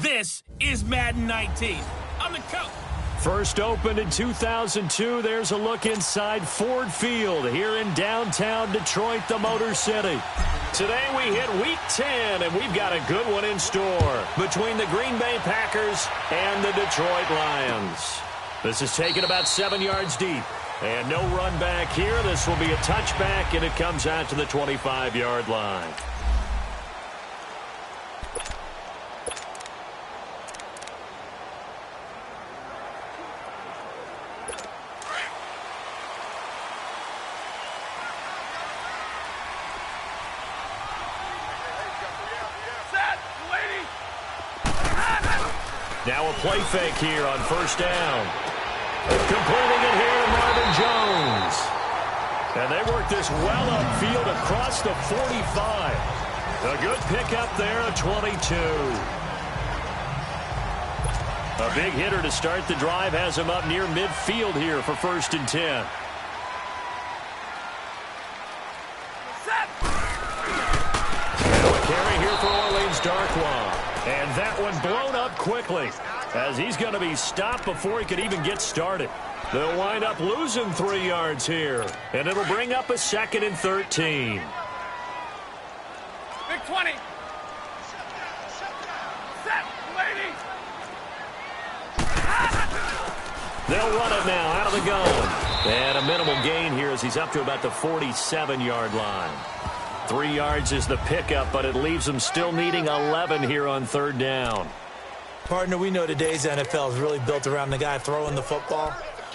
This is Madden 19. I'm the coach. First opened in 2002, there's a look inside Ford Field here in downtown Detroit, the Motor City. Today we hit Week 10, and we've got a good one in store between the Green Bay Packers and the Detroit Lions. This is taken about 7 yards deep, and no run back here. This will be a touchback, and it comes out to the 25-yard line. Now a play fake here on first down. Completing it here to Marvin Jones. And they work this well upfield across the 45. A good pickup there at 22. A big hitter to start the drive has him up near midfield here for 1st and 10. Now a carry here for Orleans Darkwa. And that one blown up quickly as he's going to be stopped before he could even get started. They'll wind up losing 3 yards here, and it'll bring up a 2nd and 13. Big 20. Set, lady. They'll run it now out of the gun. And a minimal gain here as he's up to about the 47-yard line. 3 yards is the pickup, but it leaves them still needing 11 here on 3rd down. Partner, we know today's NFL is really built around the guy throwing the football.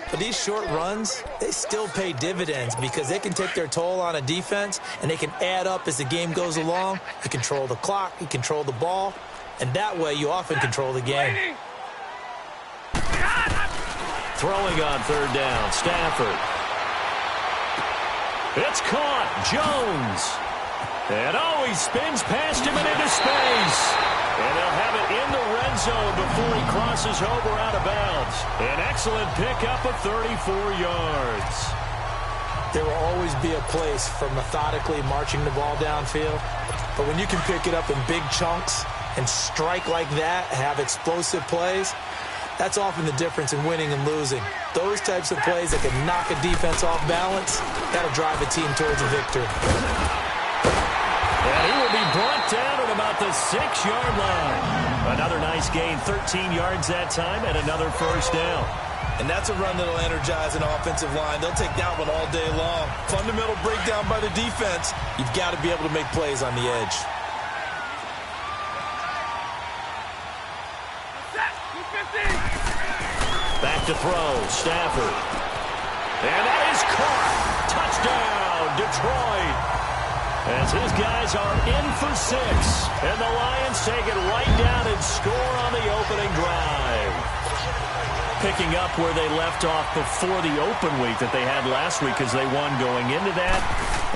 But these short runs, they still pay dividends because they can take their toll on a defense, and they can add up as the game goes along. You control the clock, you control the ball, and that way you often control the game. Throwing on 3rd down, Stafford. It's caught, Jones. And he spins past him and into space. And they'll have it in the red zone before he crosses over out of bounds. An excellent pickup of 34 yards. There will always be a place for methodically marching the ball downfield. But when you can pick it up in big chunks and strike like that, have explosive plays, that's often the difference in winning and losing. Those types of plays that can knock a defense off balance, that'll drive a team towards a victory. And he will be brought down at about the 6-yard line. Another nice gain, 13 yards that time, and another 1st down. And that's a run that'll energize an offensive line. They'll take that one all day long. Fundamental breakdown by the defense. You've got to be able to make plays on the edge. Back to throw, Stafford. And that is caught. Touchdown, Detroit. As his guys are in for 6. And the Lions take it right down and score on the opening drive. Picking up where they left off before the open week that they had last week as they won going into that.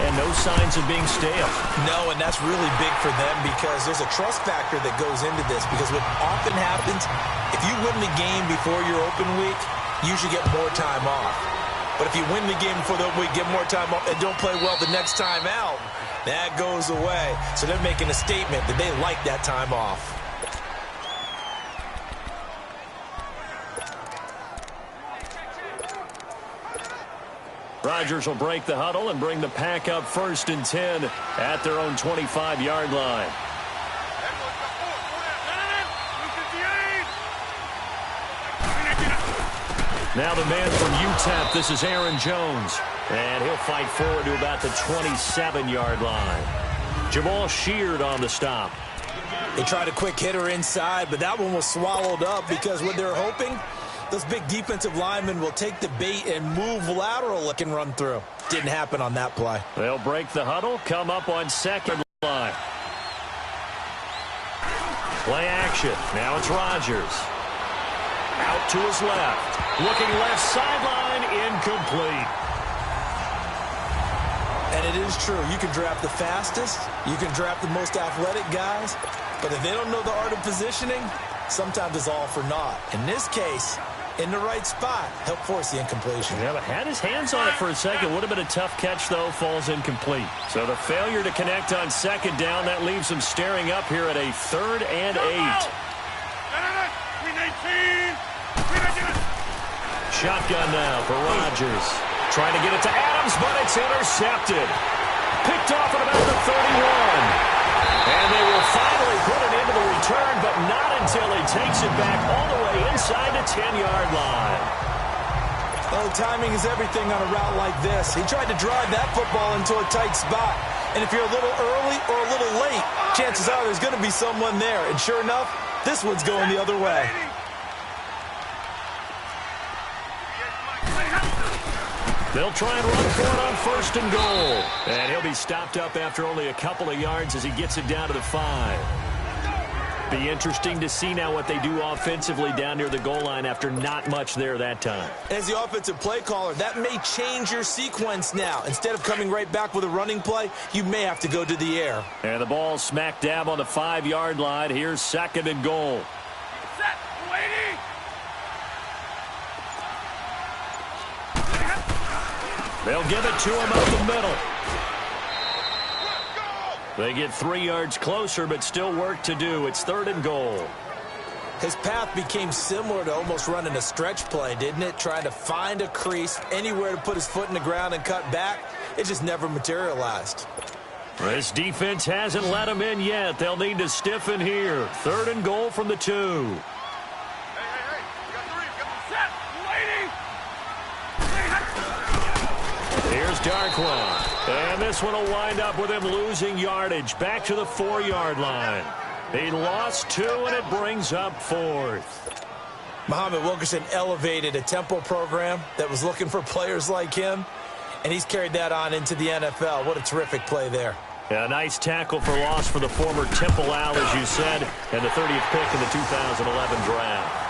And no signs of being stale. No, and that's really big for them because there's a trust factor that goes into this. Because what often happens, if you win the game before your open week, you usually get more time off. But if you win the game before the open week, get more time off, and don't play well the next time out, that goes away. So they're making a statement that they like that time off. Rodgers will break the huddle and bring the pack up 1st and 10 at their own 25-yard line. Now the man from UTEP, this is Aaron Jones. And he'll fight forward to about the 27-yard line. Jamal Sheard on the stop. They tried a quick hitter inside, but that one was swallowed up because what they're hoping, those big defensive linemen will take the bait and move lateral and run through. Didn't happen on that play. They'll break the huddle, come up on 2nd line. Play action. Now it's Rodgers. Out to his left. Looking left sideline, incomplete. And it is true. You can draft the fastest. You can draft the most athletic guys. But if they don't know the art of positioning, sometimes it's all for naught. In this case, in the right spot, helped force the incompletion. Yeah, but had his hands on it for a second. Would have been a tough catch, though. Falls incomplete. So the failure to connect on 2nd down, that leaves him staring up here at a 3rd and 8. Shotgun now for Rodgers. Trying to get it to Adams, but it's intercepted. Picked off at about the 31. And they will finally put it into the return, but not until he takes it back all the way inside the 10-yard line. Well, timing is everything on a route like this. He tried to drive that football into a tight spot. And if you're a little early or a little late, chances are there's going to be someone there. And sure enough, this one's going the other way. They'll try and run for it on 1st and goal. And he'll be stopped up after only a couple of yards as he gets it down to the 5. Be interesting to see now what they do offensively down near the goal line after not much there that time. As the offensive play caller, that may change your sequence now. Instead of coming right back with a running play, you may have to go to the air. And the ball smack dab on the 5-yard line. Here's 2nd and goal. Set. Waiting. They'll give it to him up the middle. They get 3 yards closer, but still work to do. It's 3rd and goal. His path became similar to almost running a stretch play, didn't it? Trying to find a crease, anywhere to put his foot in the ground and cut back. It just never materialized. This defense hasn't let him in yet. They'll need to stiffen here. 3rd and goal from the 2. Hey. You got 3. Set. Waiting. Here's Darkwa. And this one will wind up with him losing yardage. Back to the 4-yard line. He lost 2, and it brings up 4th. Muhammad Wilkerson elevated a tempo program that was looking for players like him, and he's carried that on into the NFL. What a terrific play there. A nice tackle for loss for the former Temple Owl, as you said, and the 30th pick in the 2011 draft.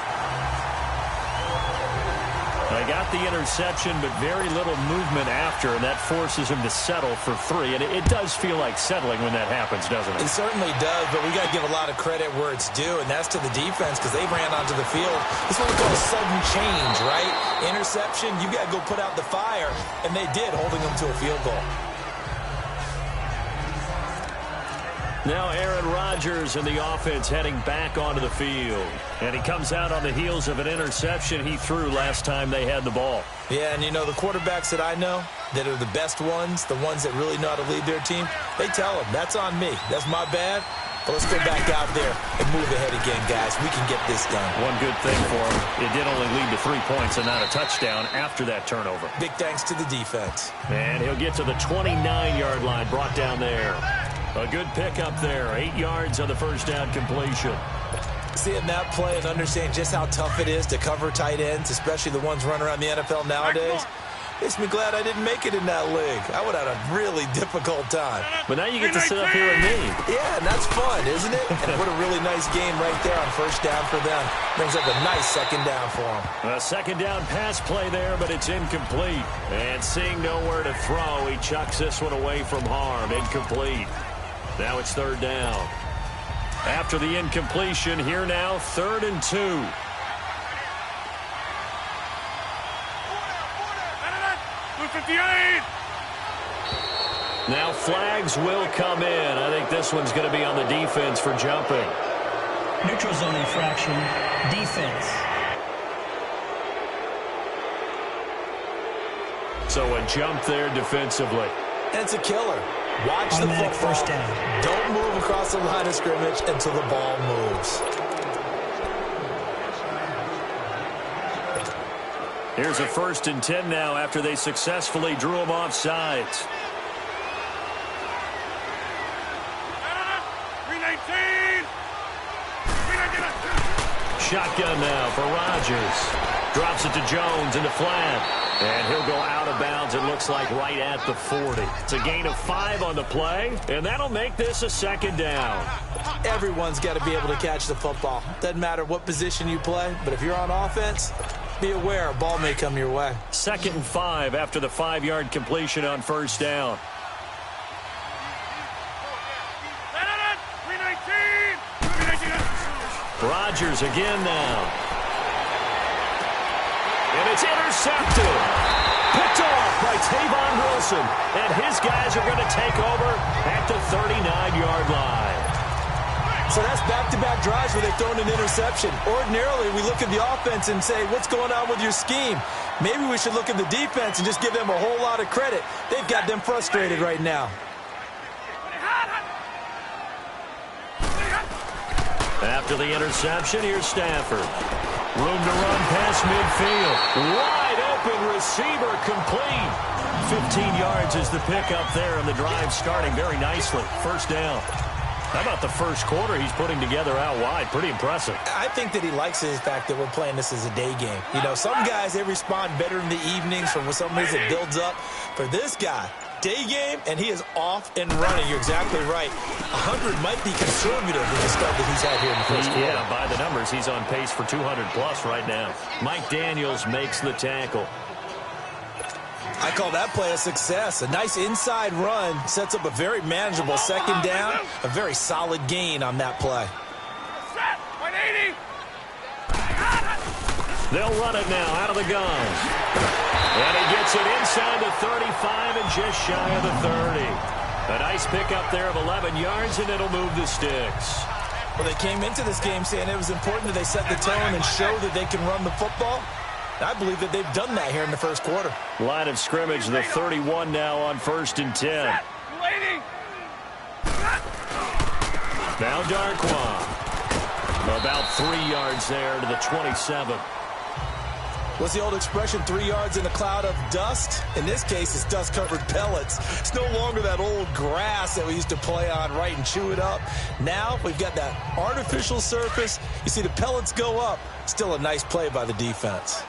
They got the interception, but very little movement after, and that forces him to settle for 3. And it does feel like settling when that happens, doesn't it? It certainly does, but we got to give a lot of credit where it's due, and that's to the defense because they ran onto the field. It's what we call a sudden change, right? Interception, you got to go put out the fire, and they did, holding them to a field goal. Now Aaron Rodgers and the offense heading back onto the field. And he comes out on the heels of an interception he threw last time they had the ball. Yeah, and you know, the quarterbacks that I know that are the best ones, the ones that really know how to lead their team, they tell them, that's on me. That's my bad. But let's go back out there and move ahead again, guys. We can get this done. One good thing for him, it did only lead to 3 points and not a touchdown after that turnover. Big thanks to the defense. And he'll get to the 29-yard line, brought down there. A good pickup there, 8 yards on the first down completion. Seeing that play and understand just how tough it is to cover tight ends, especially the ones running around the NFL nowadays, makes me glad I didn't make it in that league. I would have had a really difficult time. But now you get to sit up here with me. Yeah, and that's fun, isn't it? And what a really nice game right there on first down for them. Brings up a nice 2nd down for them. A 2nd down pass play there, but it's incomplete. And seeing nowhere to throw, he chucks this one away from harm. Incomplete. Now it's 3rd down. After the incompletion, here now, 3rd and 2. 258. Now flags will come in. I think this one's going to be on the defense for jumping. Neutral zone infraction, defense. So a jump there defensively. And it's a killer. Watch Automatic the football. first down. Don't move across the line of scrimmage until the ball moves. Here's a 1st and 10 now after they successfully drew him off sides. 319. Shotgun now for Rodgers. Drops it to Jones in the flat. And he'll go out of bounds, it looks like, right at the 40. It's a gain of 5 on the play, and that'll make this a 2nd down. Everyone's got to be able to catch the football. Doesn't matter what position you play, but if you're on offense, be aware a ball may come your way. 2nd and 5 after the 5-yard completion on first down. 319. Rodgers again now. And it's intercepted. Picked off by Tavon Wilson. And his guys are going to take over at the 39-yard line. So that's back-to-back drives where they've thrown an interception. Ordinarily, we look at the offense and say, what's going on with your scheme? Maybe we should look at the defense and just give them a whole lot of credit. They've got them frustrated right now. After the interception, here's Stafford. Room to run past midfield. Wide open receiver complete. 15 yards is the pickup there, and the drive starting very nicely. First down. How about the first quarter he's putting together out wide? Pretty impressive. I think that he likes the fact that we're playing this as a day game. You know, some guys, they respond better in the evenings. For some reason, it builds up. For this guy, day game, and he is off and running. You're exactly right. 100 might be conservative with the start that he's had here in the first quarter. Yeah, by the numbers, he's on pace for 200-plus right now. Mike Daniels makes the tackle. I call that play a success. A nice inside run sets up a very manageable second down. A very solid gain on that play. They'll run it now out of the guns. And he gets it inside the 35 and just shy of the 30. A nice pickup there of 11 yards, and it'll move the sticks. Well, they came into this game saying it was important that they set the tone and show that they can run the football. I believe that they've done that here in the first quarter. Line of scrimmage, the 31 now on 1st and 10. Now Darkwa. About 3 yards there to the 27. What's the old expression, 3 yards in a cloud of dust? In this case, it's dust-covered pellets. It's no longer that old grass that we used to play on, right, and chew it up. Now we've got that artificial surface. You see the pellets go up. Still a nice play by the defense.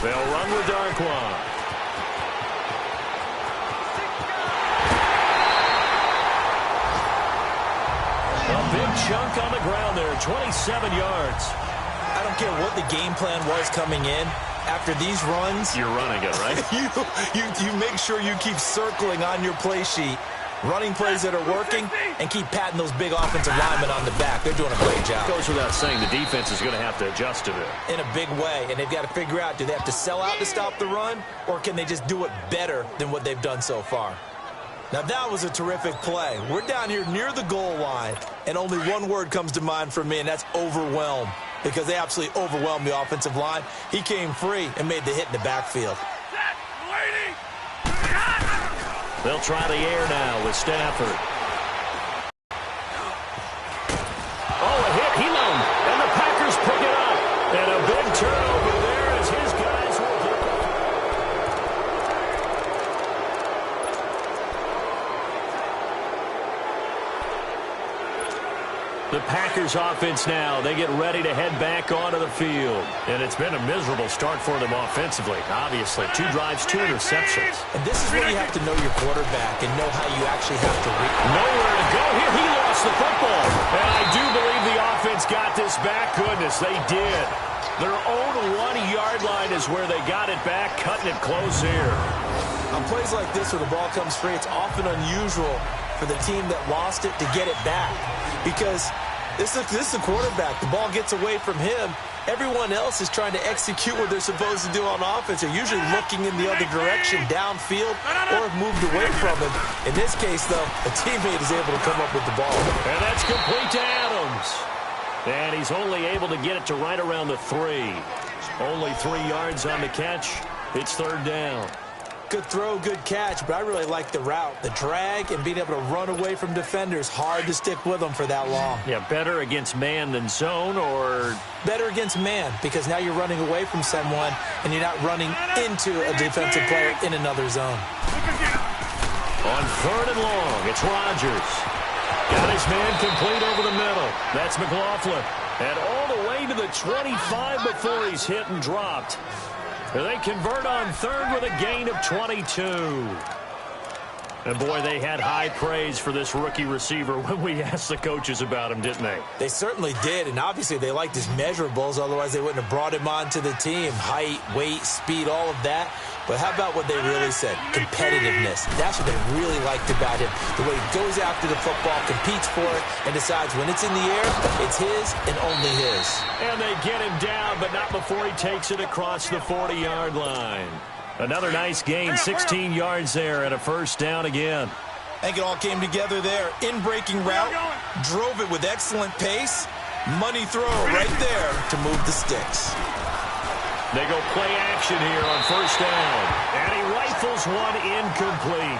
They'll run with Darkwa. A big chunk on the ground there, 27 yards. I don't care what the game plan was coming in. After these runs, you're running it, right? you make sure you keep circling on your play sheet. Running plays that are working, and keep patting those big offensive linemen on the back. They're doing a great job. Goes without saying, the defense is going to have to adjust to it. In a big way, and they've got to figure out, do they have to sell out to stop the run, or can they just do it better than what they've done so far? Now, that was a terrific play. We're down here near the goal line, and only one word comes to mind for me, and that's overwhelm, because they absolutely overwhelmed the offensive line. He came free and made the hit in the backfield. They'll try the air now with Stafford. Oh, a hit. He lunged. And the Packers pick it up. And a big turnover there as his guys will get the Packers offense now. They get ready to head back onto the field. And it's been a miserable start for them offensively. Obviously, 2 drives, 2 interceptions. And this is where you have to know your quarterback and know how you actually have to read. Nowhere to go here. He lost the football. And I do believe the offense got this back. Goodness, they did. Their own 1-yard line is where they got it back, cutting it close here. On plays like this where the ball comes free, it's often unusual for the team that lost it to get it back. Because this is the quarterback. The ball gets away from him. Everyone else is trying to execute what they're supposed to do on offense. They're usually looking in the other direction, downfield, or have moved away from him. In this case, though, a teammate is able to come up with the ball. And that's complete to Adams. And he's only able to get it to right around the 3. Only 3 yards on the catch. It's 3rd down. Good throw, good catch, but I really like the route. The drag and being able to run away from defenders. Hard to stick with them for that long. Yeah, better against man than zone, or? Better against man, because now you're running away from someone and you're not running into a defensive player in another zone. On 3rd and long, it's Rodgers. Got his man complete over the middle. That's McLaughlin. And all the way to the 25 before he's hit and dropped. They convert on 3rd with a gain of 22. And, boy, they had high praise for this rookie receiver when we asked the coaches about him, didn't they? They certainly did, and obviously they liked his measurables. Otherwise, they wouldn't have brought him onto the team. Height, weight, speed, all of that. But how about what they really said? Competitiveness. That's what they really liked about him. The way he goes after the football, competes for it, and decides when it's in the air, it's his and only his. And they get him down, but not before he takes it across the 40-yard line. Another nice gain, 16 yards there and a first down again. I think it all came together there. In-breaking route, drove it with excellent pace. Money throw right there to move the sticks. They go play action here on first down. And he rifles one incomplete.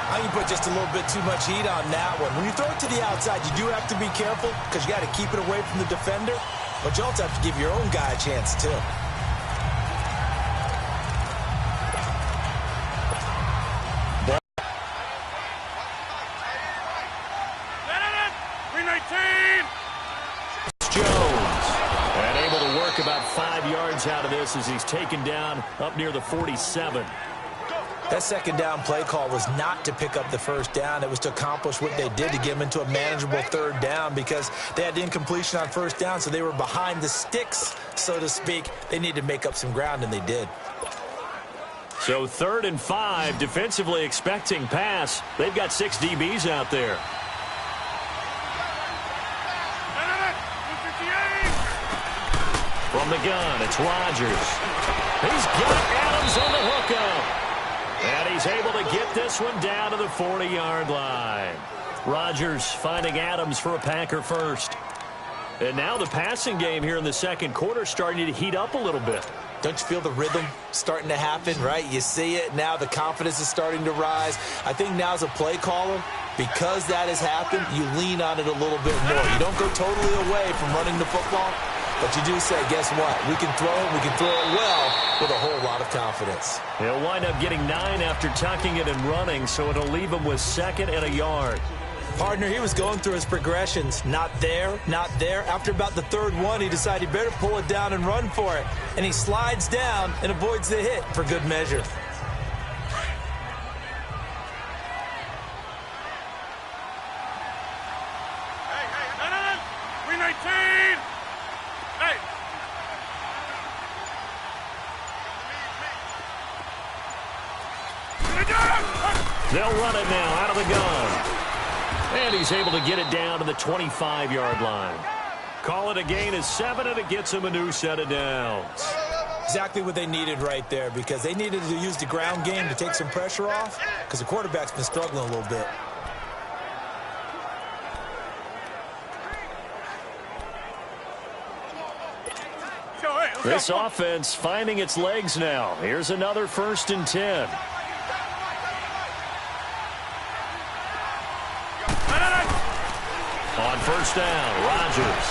I think you put just a little bit too much heat on that one. When you throw it to the outside, you do have to be careful because you got to keep it away from the defender. But you also have to give your own guy a chance, too. Jones. And able to work about 5 yards out of this as he's taken down up near the 47. That second down play call was not to pick up the first down. It was to accomplish what they did to get them into a manageable third down because they had incompletion on first down, so they were behind the sticks, so to speak. They needed to make up some ground, and they did. So 3rd and 5, defensively expecting pass. They've got 6 DBs out there. From the gun, it's Rodgers. He's got Adams on the hookup. And he's able to get this one down to the 40-yard line. Rodgers finding Adams for a Packer first. And now the passing game here in the second quarter starting to heat up a little bit. Don't you feel the rhythm starting to happen, right? You see it now. The confidence is starting to rise. I think now as a play caller, because that has happened, you lean on it a little bit more. You don't go totally away from running the football, but you do say, guess what? We can throw it. We can throw it well with a whole lot of confidence. He'll wind up getting 9 after tucking it and running, so it'll leave him with 2nd and a yard. Partner, he was going through his progressions. Not there, not there. After about the 3rd one, he decided he better pull it down and run for it. And he slides down and avoids the hit for good measure. They'll run it now out of the gun. And he's able to get it down to the 25-yard line. Call it a gain of 7, and it gets him a new set of downs. Exactly what they needed right there because they needed to use the ground game to take some pressure off because the quarterback's been struggling a little bit. This offense finding its legs now. Here's another 1st and 10. On first down, Rodgers.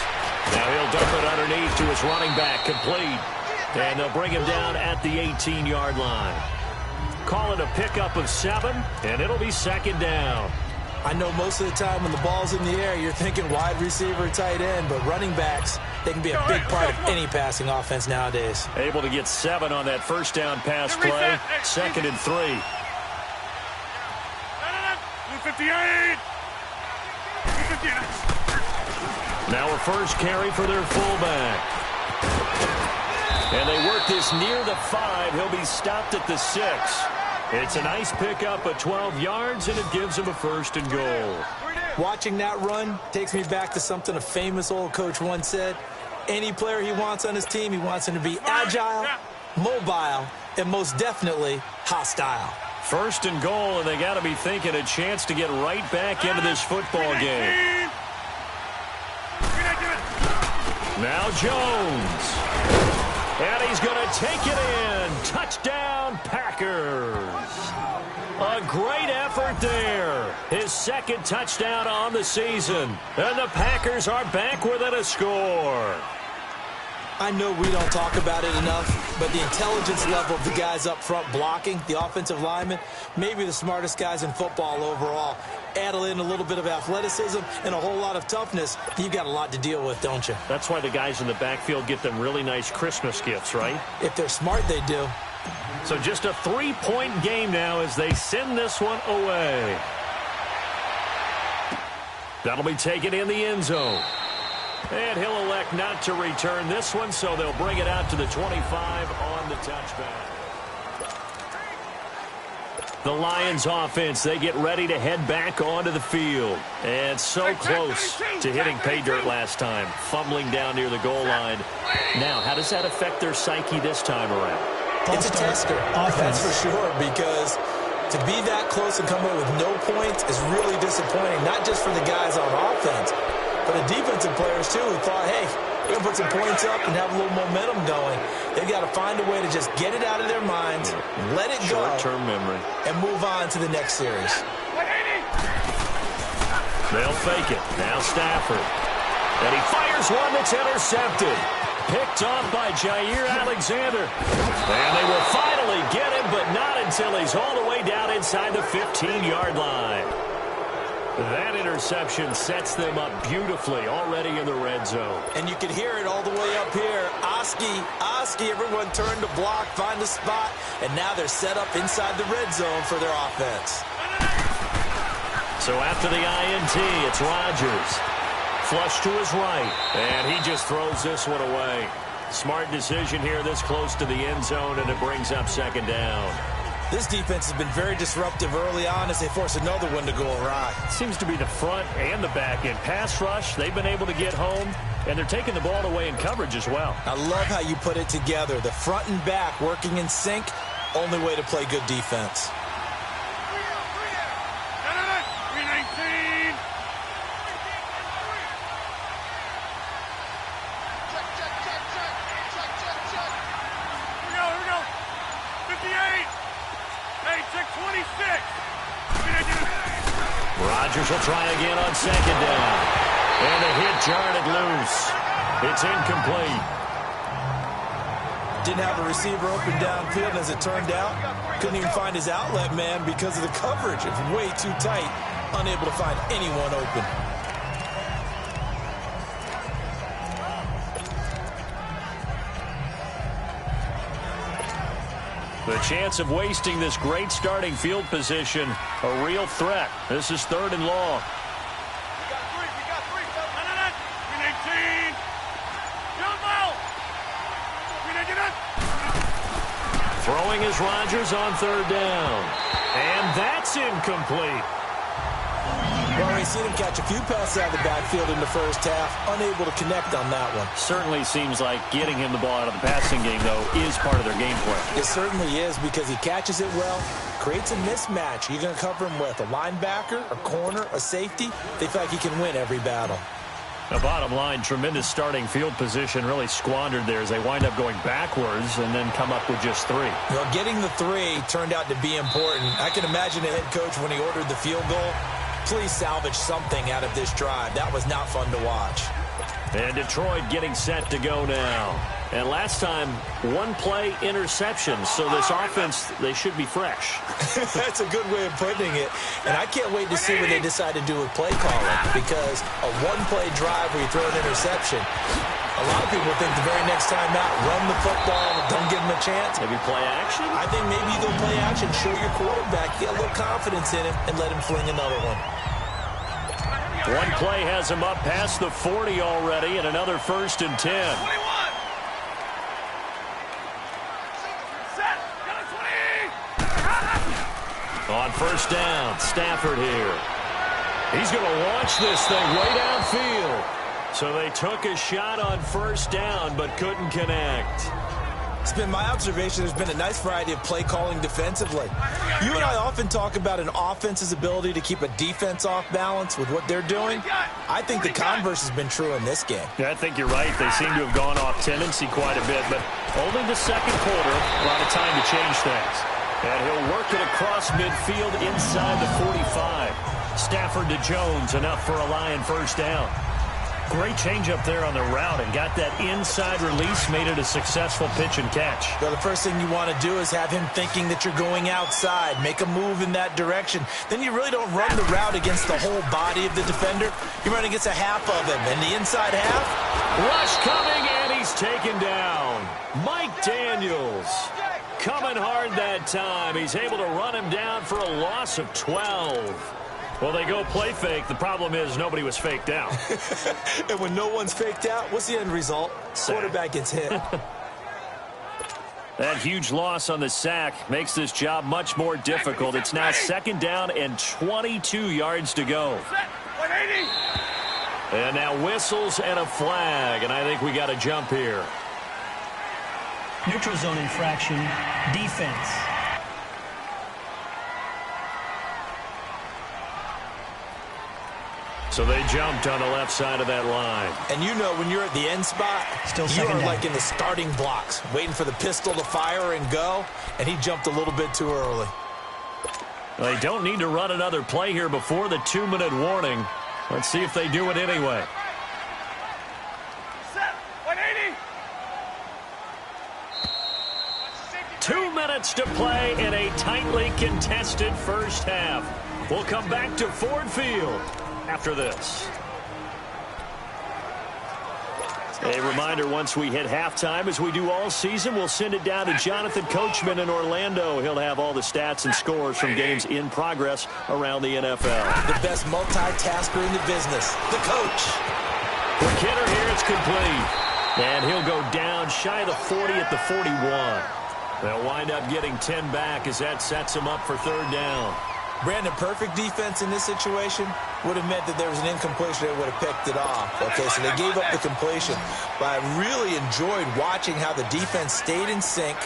Now he'll dump it underneath to his running back, complete. And they'll bring him down at the 18-yard line. Call it a pickup of 7, and it'll be 2nd down. I know most of the time when the ball's in the air, you're thinking wide receiver, tight end, but running backs, they can be a big part of any passing offense nowadays. Able to get 7 on that first down pass play. 2nd and 3. 58. Now a first carry for their fullback. And they work this near the 5. He'll be stopped at the 6. It's a nice pickup of 12 yards, and it gives him a 1st and goal. Watching that run takes me back to something a famous old coach once said. Any player he wants on his team, he wants him to be agile, mobile, and most definitely hostile. 1st and goal, and they got to be thinking a chance to get right back into this football game. Now Jones. And he's going to take it in. Touchdown, Packers. A great effort there. His 2nd touchdown on the season. And the Packers are back within a score. I know we don't talk about it enough, but the intelligence level of the guys up front blocking, the offensive linemen, maybe the smartest guys in football overall. Add in a little bit of athleticism and a whole lot of toughness, you've got a lot to deal with, don't you? That's why the guys in the backfield get them really nice Christmas gifts, right? If they're smart, they do. So just a 3-point game now as they send this one away. That'll be taken in the end zone. And he'll elect not to return this one, so they'll bring it out to the 25 on the touchback. The Lions offense, they get ready to head back onto the field. And so close to hitting pay dirt last time, fumbling down near the goal line. Now, how does that affect their psyche this time around? It's a tester, that's for sure, because to be that close and come away with no points is really disappointing, not just for the guys on offense, but the defensive players, too, who thought, hey, we're going to put some points up and have a little momentum going. They've got to find a way to just get it out of their minds, let it go, short-term memory, and move on to the next series. They'll fake it. Now Stafford. And he fires one that's intercepted. Picked off by Jair Alexander. And they will finally get him, but not until he's all the way down inside the 15-yard line. That interception sets them up beautifully already in the red zone. And you can hear it all the way up here. Oski, everyone turned to block, find a spot, and now they're set up inside the red zone for their offense. So after the INT, it's Rodgers. Flush to his right, and he just throws this one away. Smart decision here this close to the end zone, and it brings up second down. This defense has been very disruptive early on as they force another one to go awry. Seems to be the front and the back end. Pass rush, they've been able to get home, and they're taking the ball away in coverage as well. I love how you put it together. The front and back working in sync, only way to play good defense. Rodgers will try again on second down. And the hit jarred it loose. It's incomplete. Didn't have a receiver open downfield, as it turned out. Couldn't even find his outlet man because of the coverage. It's way too tight. Unable to find anyone open. The chance of wasting this great starting field position, a real threat. This is 3rd and long. We got three. We need 18. Jump out. We need it. Throwing is Rodgers on 3rd down. And that's incomplete. Well, we've seen him catch a few passes out of the backfield in the first half, unable to connect on that one. Certainly seems like getting him the ball out of the passing game, though, is part of their game plan. It certainly is, because he catches it well, creates a mismatch. You're going to cover him with a linebacker, a corner, a safety. They feel like he can win every battle. The bottom line, tremendous starting field position, really squandered there as they wind up going backwards and then come up with just 3. Well, getting the 3 turned out to be important. I can imagine the head coach, when he ordered the field goal, please salvage something out of this drive. That was not fun to watch. And Detroit getting set to go now. And last time, 1-play interception. So this offense, they should be fresh. That's a good way of putting it. And I can't wait to see what they decide to do with play calling, because a 1-play drive where you throw an interception, a lot of people think the very next time out, run the football, don't give him a chance. Maybe play action? I think maybe you go play action, show your quarterback, get a little confidence in him, and let him fling another one. 1 play has him up past the 40 already, and another 1st and 10. 21. Set. On 1st down, Stafford here. He's going to launch this thing way downfield. So they took a shot on 1st down, but couldn't connect. It's been my observation there's been a nice variety of play calling defensively. You and I often talk about an offense's ability to keep a defense off balance with what they're doing. I think the converse has been true in this game. Yeah, I think you're right. They seem to have gone off tendency quite a bit, but only the 2nd quarter, a lot of time to change things. And he'll work it across midfield inside the 45. Stafford to Jones, enough for a Lion 1st down. Great change up there on the route and got that inside release, made it a successful pitch and catch. Well, the first thing you want to do is have him thinking that you're going outside, make a move in that direction. Then you really don't run the route against the whole body of the defender. You run against a half of him, and the inside half. Rush coming, and he's taken down. Mike Daniels coming hard that time. He's able to run him down for a loss of 12. Well, they go play fake. The problem is nobody was faked out. And when no one's faked out, what's the end result? Quarterback gets hit. That huge loss on the sack makes this job much more difficult. It's now 2nd down and 22 yards to go. And now whistles and a flag, and I think we got a jump here. Neutral zone infraction, defense. So they jumped on the left side of that line. And you know when you're at the end spot, you are like in the starting blocks, waiting for the pistol to fire and go, and he jumped a little bit too early. They don't need to run another play here before the 2-minute warning. Let's see if they do it anyway. Set. 180. 2 minutes to play in a tightly contested first half. We'll come back to Ford Field after this. A reminder, once we hit halftime, as we do all season, we'll send it down to Jonathan Coachman in Orlando. He'll have all the stats and scores from games in progress around the NFL. The best multitasker in the business, the coach. For Kidder here, it's complete. And he'll go down shy of the 40 at the 41. They'll wind up getting 10 back as that sets them up for third down. Brandon, perfect defense in this situation would have meant that there was an incompletion. They would have picked it off. Okay, so they gave up the completion. But I really enjoyed watching how the defense stayed in sync,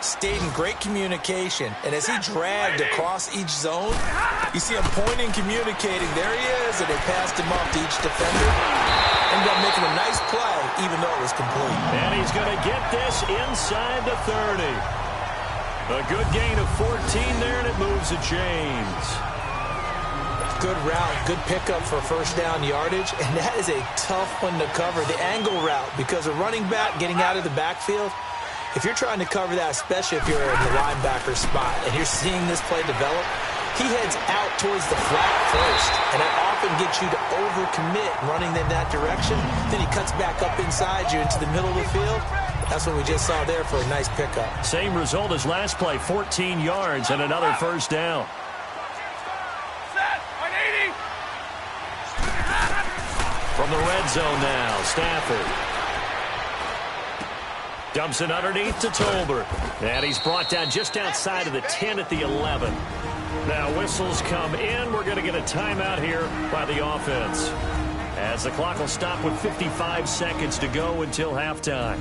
stayed in great communication. And as he dragged across each zone, you see him pointing, communicating. There he is, and they passed him off to each defender. Ended up making a nice play, even though it was complete. And he's going to get this inside the 30. A good gain of 14 there, and it moves the chains. Good route, good pickup for first down yardage, and that is a tough one to cover, the angle route, because a running back getting out of the backfield, if you're trying to cover that, especially if you're in the linebacker spot, and you're seeing this play develop, he heads out towards the flat first, and that often gets you to overcommit running in that direction. Then he cuts back up inside you into the middle of the field. That's what we just saw there for a nice pickup. Same result as last play, 14 yards and another first down. Set. 180. From the red zone now, Stafford. Dumps it underneath to Tolbert. And he's brought down just outside of the 10 at the 11. Now whistles come in. We're going to get a timeout here by the offense, as the clock will stop with 55 seconds to go until halftime.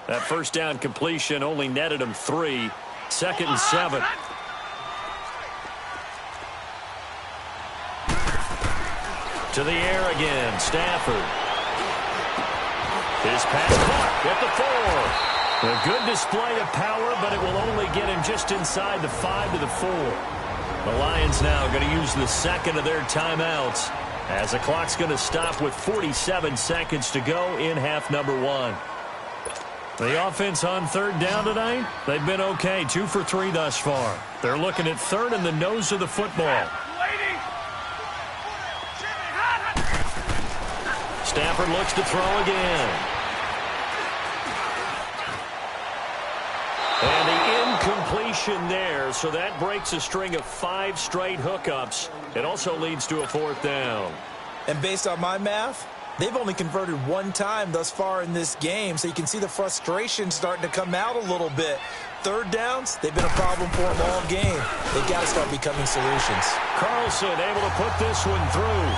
That first down completion only netted him 3. 2nd and 7. To the air again, Stafford. His pass caught at the 4. A good display of power, but it will only get him just inside the 5 to the 4. The Lions now going to use the second of their timeouts, as the clock's going to stop with 47 seconds to go in half number 1. The offense on third down tonight, they've been okay, 2 for 3 thus far. They're looking at third in the nose of the football. Stafford looks to throw again. And the incompletion there, so that breaks a string of 5 straight hookups. It also leads to a 4th down. And based on my math, they've only converted 1 time thus far in this game, so you can see the frustration starting to come out a little bit. Third downs, they've been a problem for them all game. They've got to start becoming solutions. Carlson able to put this one through.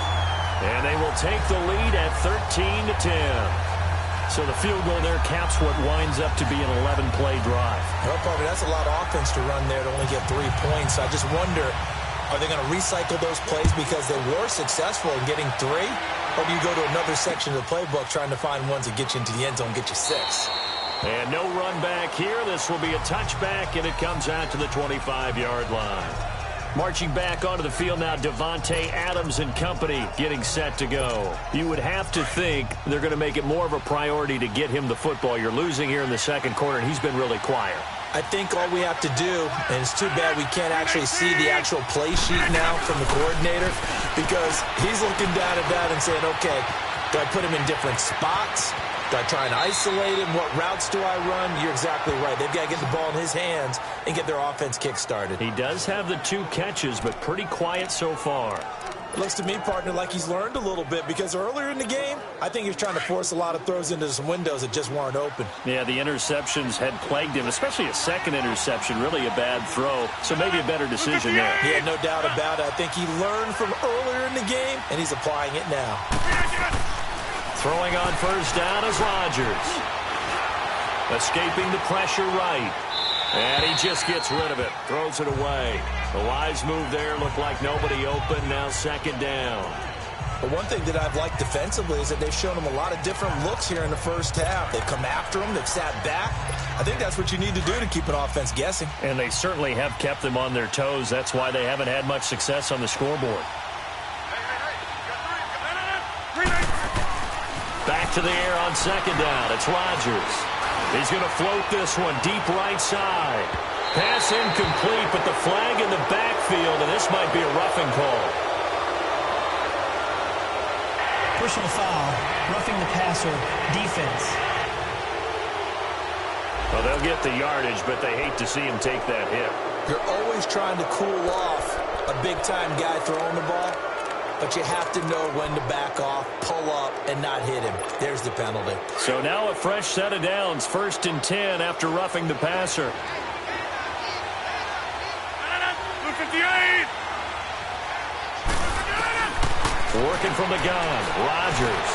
And they will take the lead at 13-10. So the field goal there caps what winds up to be an 11-play drive. Well, Parker, that's a lot of offense to run there to only get 3 points. I just wonder, are they going to recycle those plays because they were successful in getting 3? Or do you go to another section of the playbook trying to find ones that get you into the end zone, get you 6? And no run back here. This will be a touchback, and it comes out to the 25-yard line. Marching back onto the field now, Devontae Adams and company getting set to go. You would have to think they're going to make it more of a priority to get him the football. You're losing here in the second quarter, and he's been really quiet. I think all we have to do, and it's too bad we can't actually see the actual play sheet now from the coordinator, because he's looking down at that and saying, okay, do I put him in different spots? Do I try and isolate him? What routes do I run? You're exactly right. They've got to get the ball in his hands and get their offense kick-started. He does have the 2 catches, but pretty quiet so far. It looks to me, partner, like he's learned a little bit because earlier in the game, I think he was trying to force a lot of throws into some windows that just weren't open. Yeah, the interceptions had plagued him, especially a second interception, really a bad throw. So maybe a better decision there. Yeah, no doubt about it. I think he learned from earlier in the game, and he's applying it now. Throwing on first down is Rodgers. Escaping the pressure right. And he just gets rid of it. Throws it away. The wise move there. Looked like nobody open. Now second down. But one thing that I've liked defensively is that they've shown him a lot of different looks here in the first half. They've come after him. They've sat back. I think that's what you need to do to keep an offense guessing. And they certainly have kept them on their toes. That's why they haven't had much success on the scoreboard. Back to the air on second down. It's Rodgers. He's going to float this one deep right side. Pass incomplete, but the flag in the backfield, and this might be a roughing call. Personal foul, roughing the passer, defense. Well, they'll get the yardage, but they hate to see him take that hit. You're always trying to cool off a big-time guy throwing the ball, but you have to know when to back off, pull up, and not hit him. There's the penalty. So now a fresh set of downs, 1st and 10 after roughing the passer. Working from the gun, Rodgers.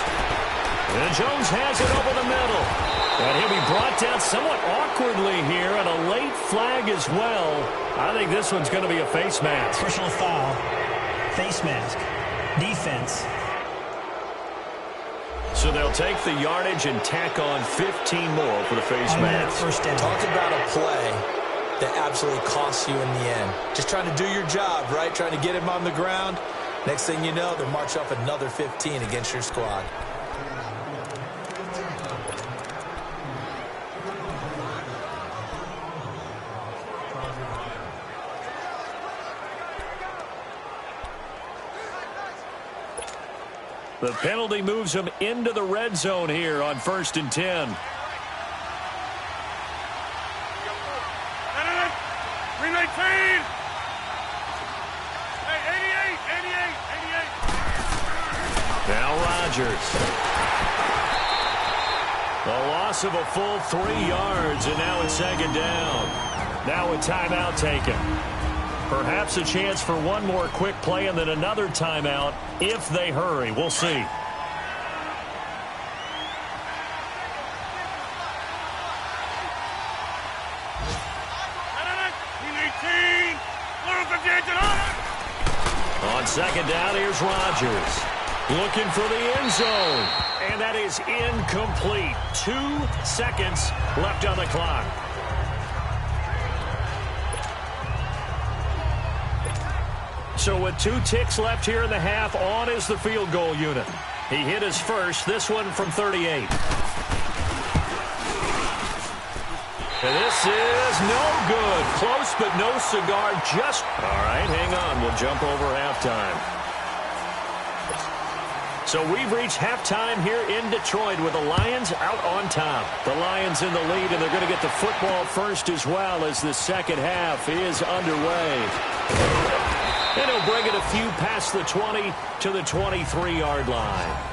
And Jones has it over the middle. And he'll be brought down somewhat awkwardly here, and a late flag as well. I think this one's going to be a face mask. Personal foul, face mask, defense. So they'll take the yardage and tack on 15 more for the face mask. First down. Talk about a play that absolutely costs you in the end. Just trying to do your job, right? Trying to get him on the ground. Next thing you know, they'll march up another 15 against your squad. The penalty moves them into the red zone here on 1st and 10. 319! Now Rodgers. The loss of a full 3 yards, and now it's second down. Now a timeout taken. Perhaps a chance for one more quick play and then another timeout if they hurry. We'll see. On second down, here's Rodgers. Looking for the end zone. And that is incomplete. 2 seconds left on the clock. So with 2 ticks left here in the half, on is the field goal unit. He hit his first, this one from 38. And this is no good. Close, but no cigar. Just, all right, hang on. We'll jump over halftime. So we've reached halftime here in Detroit with the Lions out on top. The Lions in the lead, and they're going to get the football first as well as the second half is underway. And he'll bring it a few past the 20 to the 23-yard line.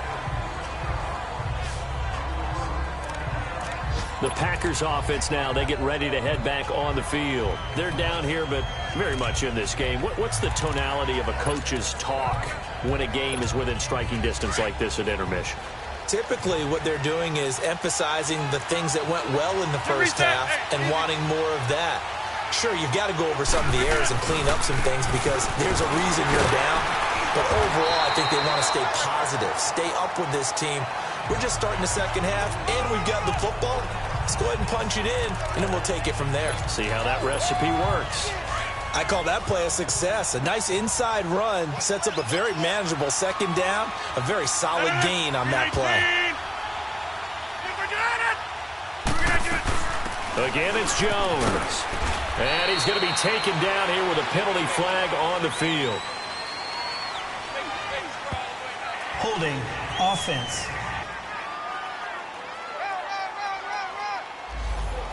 The Packers offense now, they get ready to head back on the field. They're down here, but very much in this game. What's the tonality of a coach's talk when a game is within striking distance like this at intermission? Typically, what they're doing is emphasizing the things that went well in the first half and wanting more of that. Sure, you've got to go over some of the errors and clean up some things because there's a reason you're down. But overall, I think they want to stay positive, stay up with this team. We're just starting the second half, and we've got the football. Let's go ahead and punch it in, and then we'll take it from there. See how that recipe works. I call that play a success. A nice inside run sets up a very manageable second down, a very solid gain on that play. Again, it's Jones. And he's going to be taken down here with a penalty flag on the field. Holding, offense.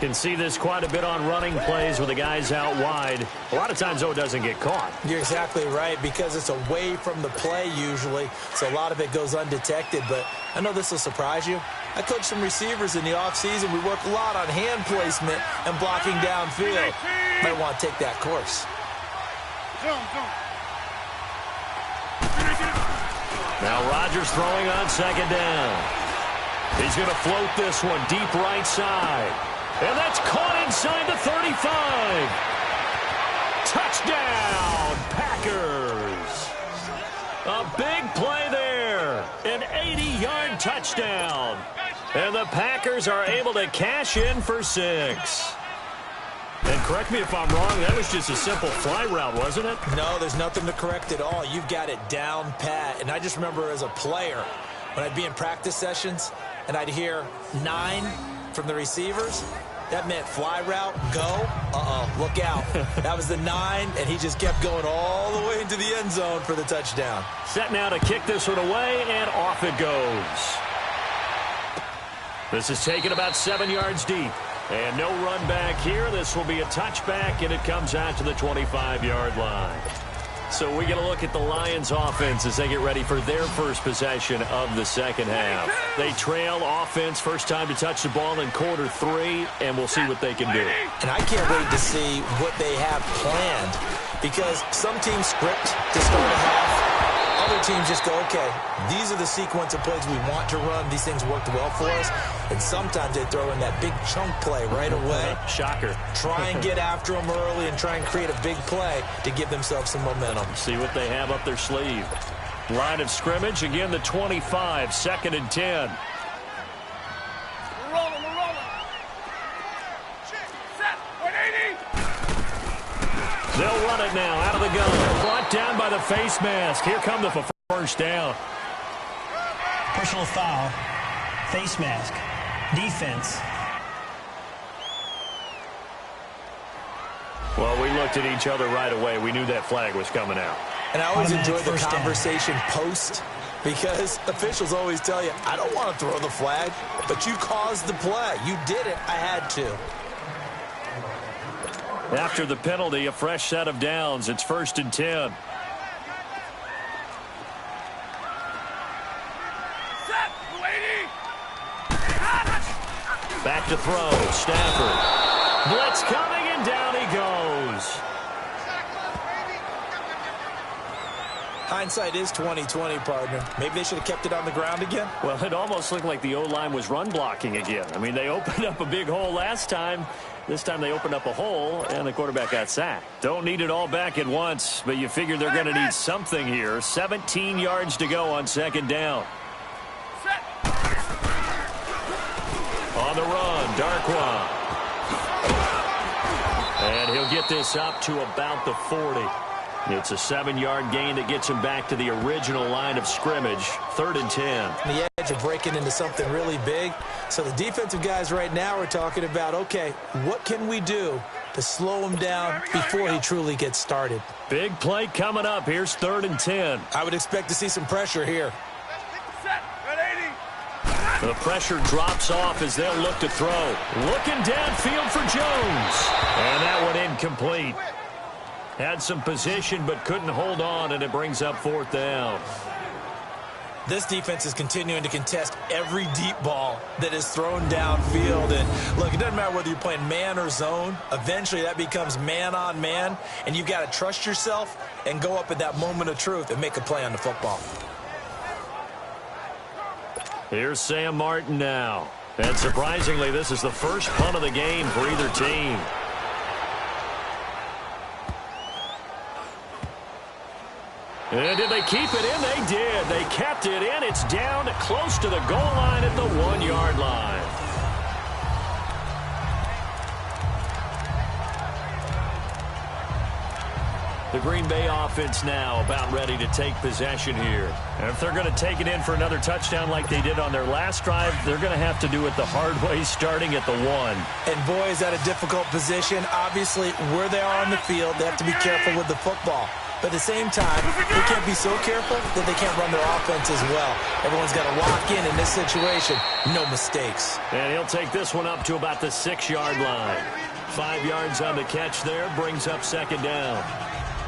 Can see this quite a bit on running plays with the guys out wide. A lot of times, though, it doesn't get caught. You're exactly right, because it's away from the play usually, so a lot of it goes undetected. But I know this will surprise you. I coach some receivers in the offseason. We work a lot on hand placement and blocking downfield. Might want to take that course. Now Rodgers throwing on second down. He's going to float this one deep right side. And that's caught inside the 35. Touchdown, Packers. A big play there. An 80-yard touchdown. And the Packers are able to cash in for 6. And correct me if I'm wrong, that was just a simple fly route, wasn't it? No, there's nothing to correct at all. You've got it down pat. And I just remember as a player, when I'd be in practice sessions and I'd hear 9 from the receivers, that meant fly route, go, look out. That was the 9, and he just kept going all the way into the end zone for the touchdown. Set now to kick this one away, and off it goes. This is taken about 7 yards deep. And no run back here. This will be a touchback, and it comes out to the 25-yard line. So we get a look at the Lions offense as they get ready for their first possession of the second half. They trail offense, first time to touch the ball in quarter 3, and we'll see what they can do. And I can't wait to see what they have planned, because some teams script to start a half. Other teams just go, okay, these are the sequence of plays we want to run. These things worked well for us. And sometimes they throw in that big chunk play right away. Shocker. Try and get after them early and try and create a big play to give themselves some momentum. See what they have up their sleeve. Line of scrimmage, again the 25, 2nd and 10. We're rolling. Set. 180. They'll run it now out of the gun. Brought down by the face mask. Here come the first down. Personal foul. Face mask. Defense. Well, we looked at each other right away. We knew that flag was coming out. And I always enjoy the First down. conversation post, because officials always tell you, I don't want to throw the flag, but you caused the play. You did it. I had to. After the penalty, a fresh set of downs. It's 1st and 10. Set. 280. Back to throw. Stafford. Blitz coming, and down he goes. Hindsight is 20/20, partner. Maybe they should have kept it on the ground again. Well, it almost looked like the O-line was run blocking again. I mean, they opened up a big hole last time. This time they opened up a hole, and the quarterback got sacked. Don't need it all back at once, but you figure they're going to need something here. 17 yards to go on 2nd down. Set. On the run, Darkwa. And he'll get this up to about the 40. It's a 7-yard gain that gets him back to the original line of scrimmage. 3rd and 10. The edge of breaking into something really big. So the defensive guys right now are talking about, okay, what can we do to slow him down before he truly gets started? Big play coming up. Here's 3rd and 10. I would expect to see some pressure here. Set. 180. The pressure drops off as they'll look to throw. Looking downfield for Jones. And that one incomplete. Had some position but couldn't hold on, and it brings up 4th down. This defense is continuing to contest every deep ball that is thrown downfield. And look, it doesn't matter whether you're playing man or zone. Eventually that becomes man on man, and you've got to trust yourself and go up at that moment of truth and make a play on the football. Here's Sam Martin now. And surprisingly, this is the first punt of the game for either team. And did they keep it in? They did. They kept it in. It's down close to the goal line at the 1-yard line. The Green Bay offense now about ready to take possession here. And if they're going to take it in for another touchdown like they did on their last drive, they're going to have to do it the hard way, starting at the 1. And boy, is that a difficult position. Obviously, where they are on the field, they have to be careful with the football. But at the same time, they can't be so careful that they can't run their offense as well. Everyone's got to lock in this situation. No mistakes. And he'll take this one up to about the 6-yard line. 5 yards on the catch there, brings up second down.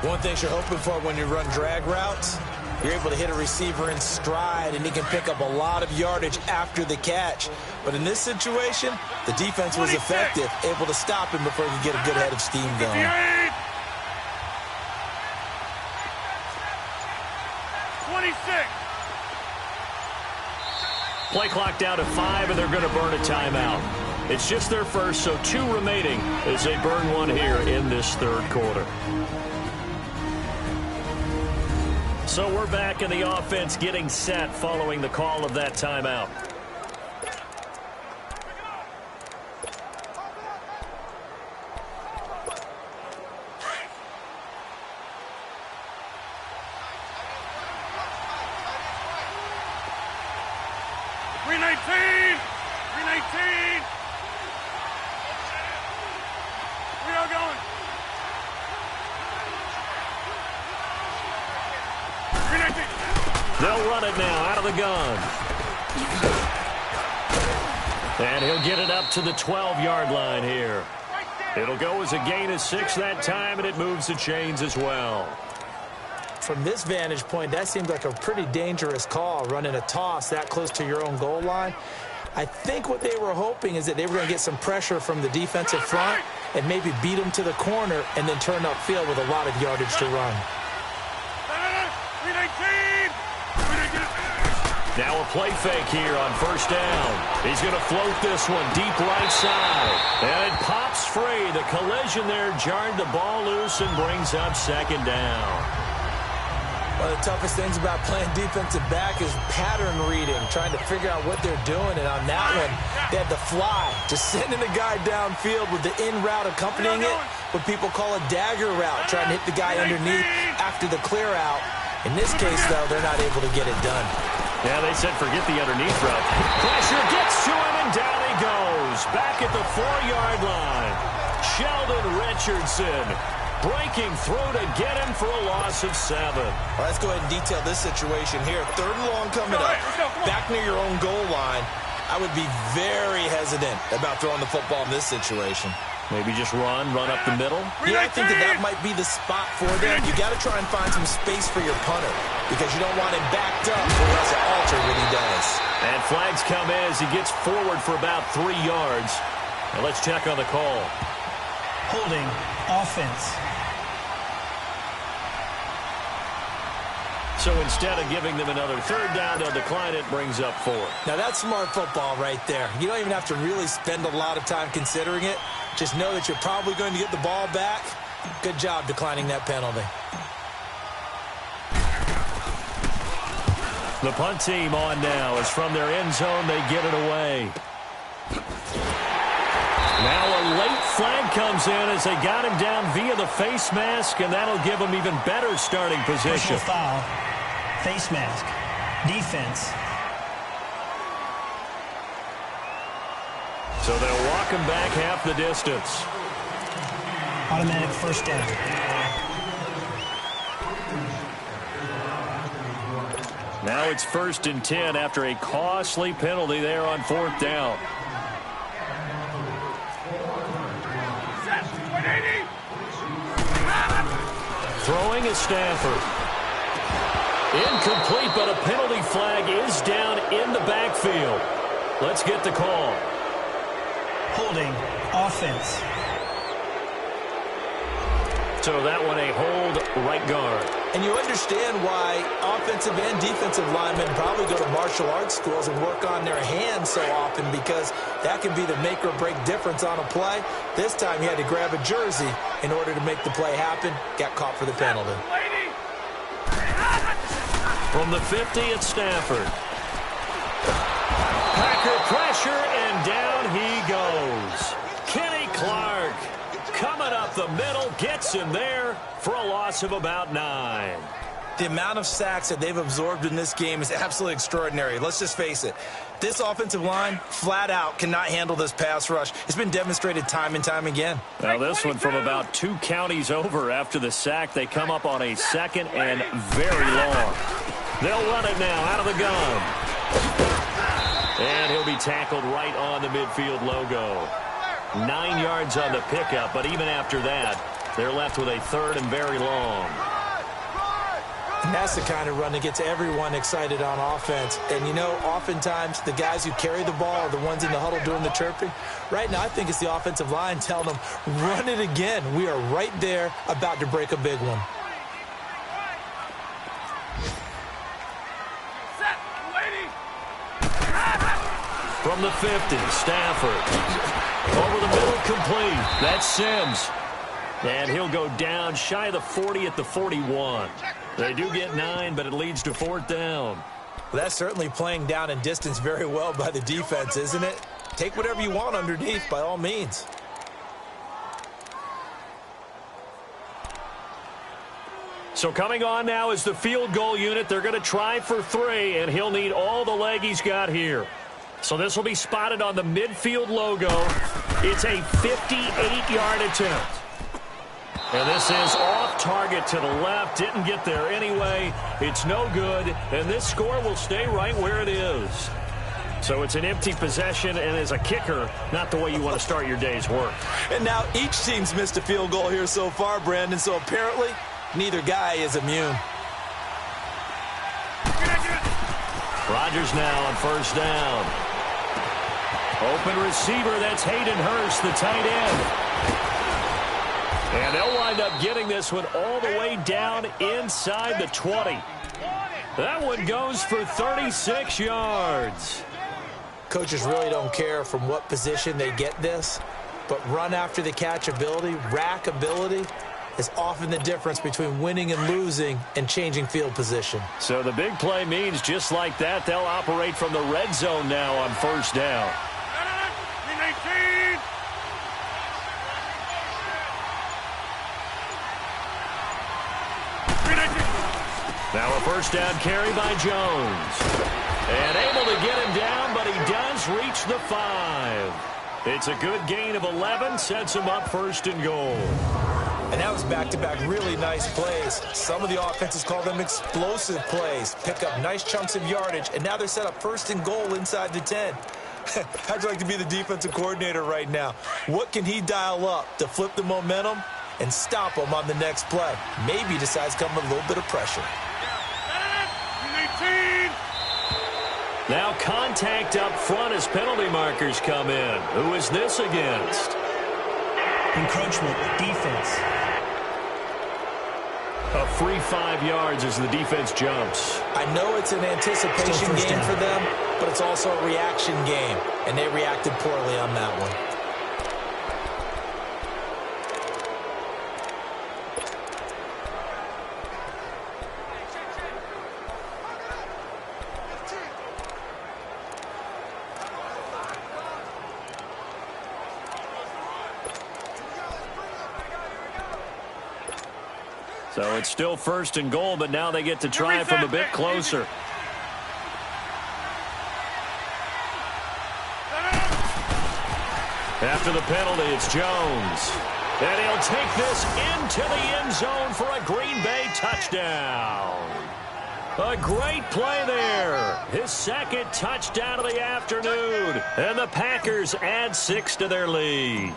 One thing you're hoping for when you run drag routes, you're able to hit a receiver in stride, and he can pick up a lot of yardage after the catch. But in this situation, the defense was effective, able to stop him before he could get a good head of steam going. 26. Play clock down to 5, and they're going to burn a timeout. It's just their first, so 2 remaining as they burn one here in this third quarter. So we're back in the offense getting set following the call of that timeout. They'll run it now out of the gun. And he'll get it up to the 12-yard line here. It'll go as a gain of 6 that time, and it moves the chains as well. From this vantage point, that seems like a pretty dangerous call, running a toss that close to your own goal line. I think what they were hoping is that they were going to get some pressure from the defensive front and maybe beat them to the corner and then turn upfield with a lot of yardage to run. Now a play fake here on first down. He's going to float this one deep right side. And it pops free. The collision there jarred the ball loose and brings up second down. One of the toughest things about playing defensive back is pattern reading, trying to figure out what they're doing. And on that one, they had the fly, just sending the guy downfield with the in route accompanying it, what people call a dagger route, trying to hit the guy underneath after the clear out. In this case, though, they're not able to get it done. Yeah, they said forget the underneath route. Pressure gets to him, and down he goes. Back at the 4-yard line. Sheldon Richardson breaking through to get him for a loss of 7. All right, let's go ahead and detail this situation here. 3rd and long coming up. Back near your own goal line. I would be very hesitant about throwing the football in this situation. Maybe just run up the middle. Yeah, I think that might be the spot for them. You got to try and find some space for your punter because you don't want him backed up or else it alter what he does. And flags come in as he gets forward for about 3 yards. Now let's check on the call. Holding, offense. So instead of giving them another 3rd down, they'll decline it, brings up 4. Now that's smart football right there. You don't even have to really spend a lot of time considering it. Just know that you're probably going to get the ball back. Good job declining that penalty. The punt team on now as from their end zone they get it away. Now a late flag comes in as they got him down via the face mask, and that'll give him even better starting position. Personal foul, face mask, defense. So they'll walk him back half the distance. Automatic first down. Now it's 1st and 10 after a costly penalty there on 4th down. Throwing is Stafford. Incomplete, but a penalty flag is down in the backfield. Let's get the call. Holding, offense. So that one a hold right guard. And you understand why offensive and defensive linemen probably go to martial arts schools and work on their hands so often, because that can be the make or break difference on a play. This time he had to grab a jersey in order to make the play happen. Got caught for the penalty. From the 50 at Stafford. Packer pressure, and down he goes. Kenny Clark coming up the middle, gets him there for a loss of about 9. The amount of sacks that they've absorbed in this game is absolutely extraordinary. Let's just face it. This offensive line, flat out, cannot handle this pass rush. It's been demonstrated time and time again. Now this one from about 2 counties over after the sack. They come up on a 2nd and very long. They'll run it now out of the gun. And he'll be tackled right on the midfield logo. 9 yards on the pickup, but even after that, they're left with a 3rd and very long. And that's the kind of run that gets everyone excited on offense. And, you know, oftentimes the guys who carry the ball are the ones in the huddle doing the chirping. Right now, I think it's the offensive line telling them, run it again. We are right there about to break a big one. Set, lady. From the 50, Stafford. Over the middle, complete. That's Sims. And he'll go down shy of the 40 at the 41. They do get 9, but it leads to 4th down. Well, that's certainly playing down in distance very well by the defense, isn't it? Take whatever you want underneath, by all means. So coming on now is the field goal unit. They're going to try for 3, and he'll need all the leg he's got here. So this will be spotted on the midfield logo. It's a 58-yard attempt. And this is off target to the left. Didn't get there anyway. It's no good. And this score will stay right where it is. So it's an empty possession, and as a kicker, not the way you want to start your day's work. And now each team's missed a field goal here so far, Brandon. So apparently, neither guy is immune. Rodgers now on 1st down. Open receiver, that's Hayden Hurst, the tight end. And they'll wind up getting this one all the way down inside the 20. That one goes for 36 yards. Coaches really don't care from what position they get this, but run after the catch ability, rack ability, is often the difference between winning and losing and changing field position. So the big play means just like that, they'll operate from the red zone now on 1st down. Now a 1st down carry by Jones. And able to get him down, but he does reach the 5. It's a good gain of 11, sets him up 1st and goal. And that was back-to-back really nice plays. Some of the offenses call them explosive plays. Pick up nice chunks of yardage, and now they're set up 1st and goal inside the 10. How'd you like to be the defensive coordinator right now? What can he dial up to flip the momentum and stop them on the next play? Maybe he decides to come with a little bit of pressure. Now contact up front as penalty markers come in. Who is this against? Encroachment, defense. A free 5 yards as the defense jumps. I know it's an anticipation game for them, but it's also a reaction game, and they reacted poorly on that one. So it's still 1st and goal, but now they get to try from a bit closer. After the penalty, it's Jones. And he'll take this into the end zone for a Green Bay touchdown. A great play there. His 2nd touchdown of the afternoon. And the Packers add 6 to their lead.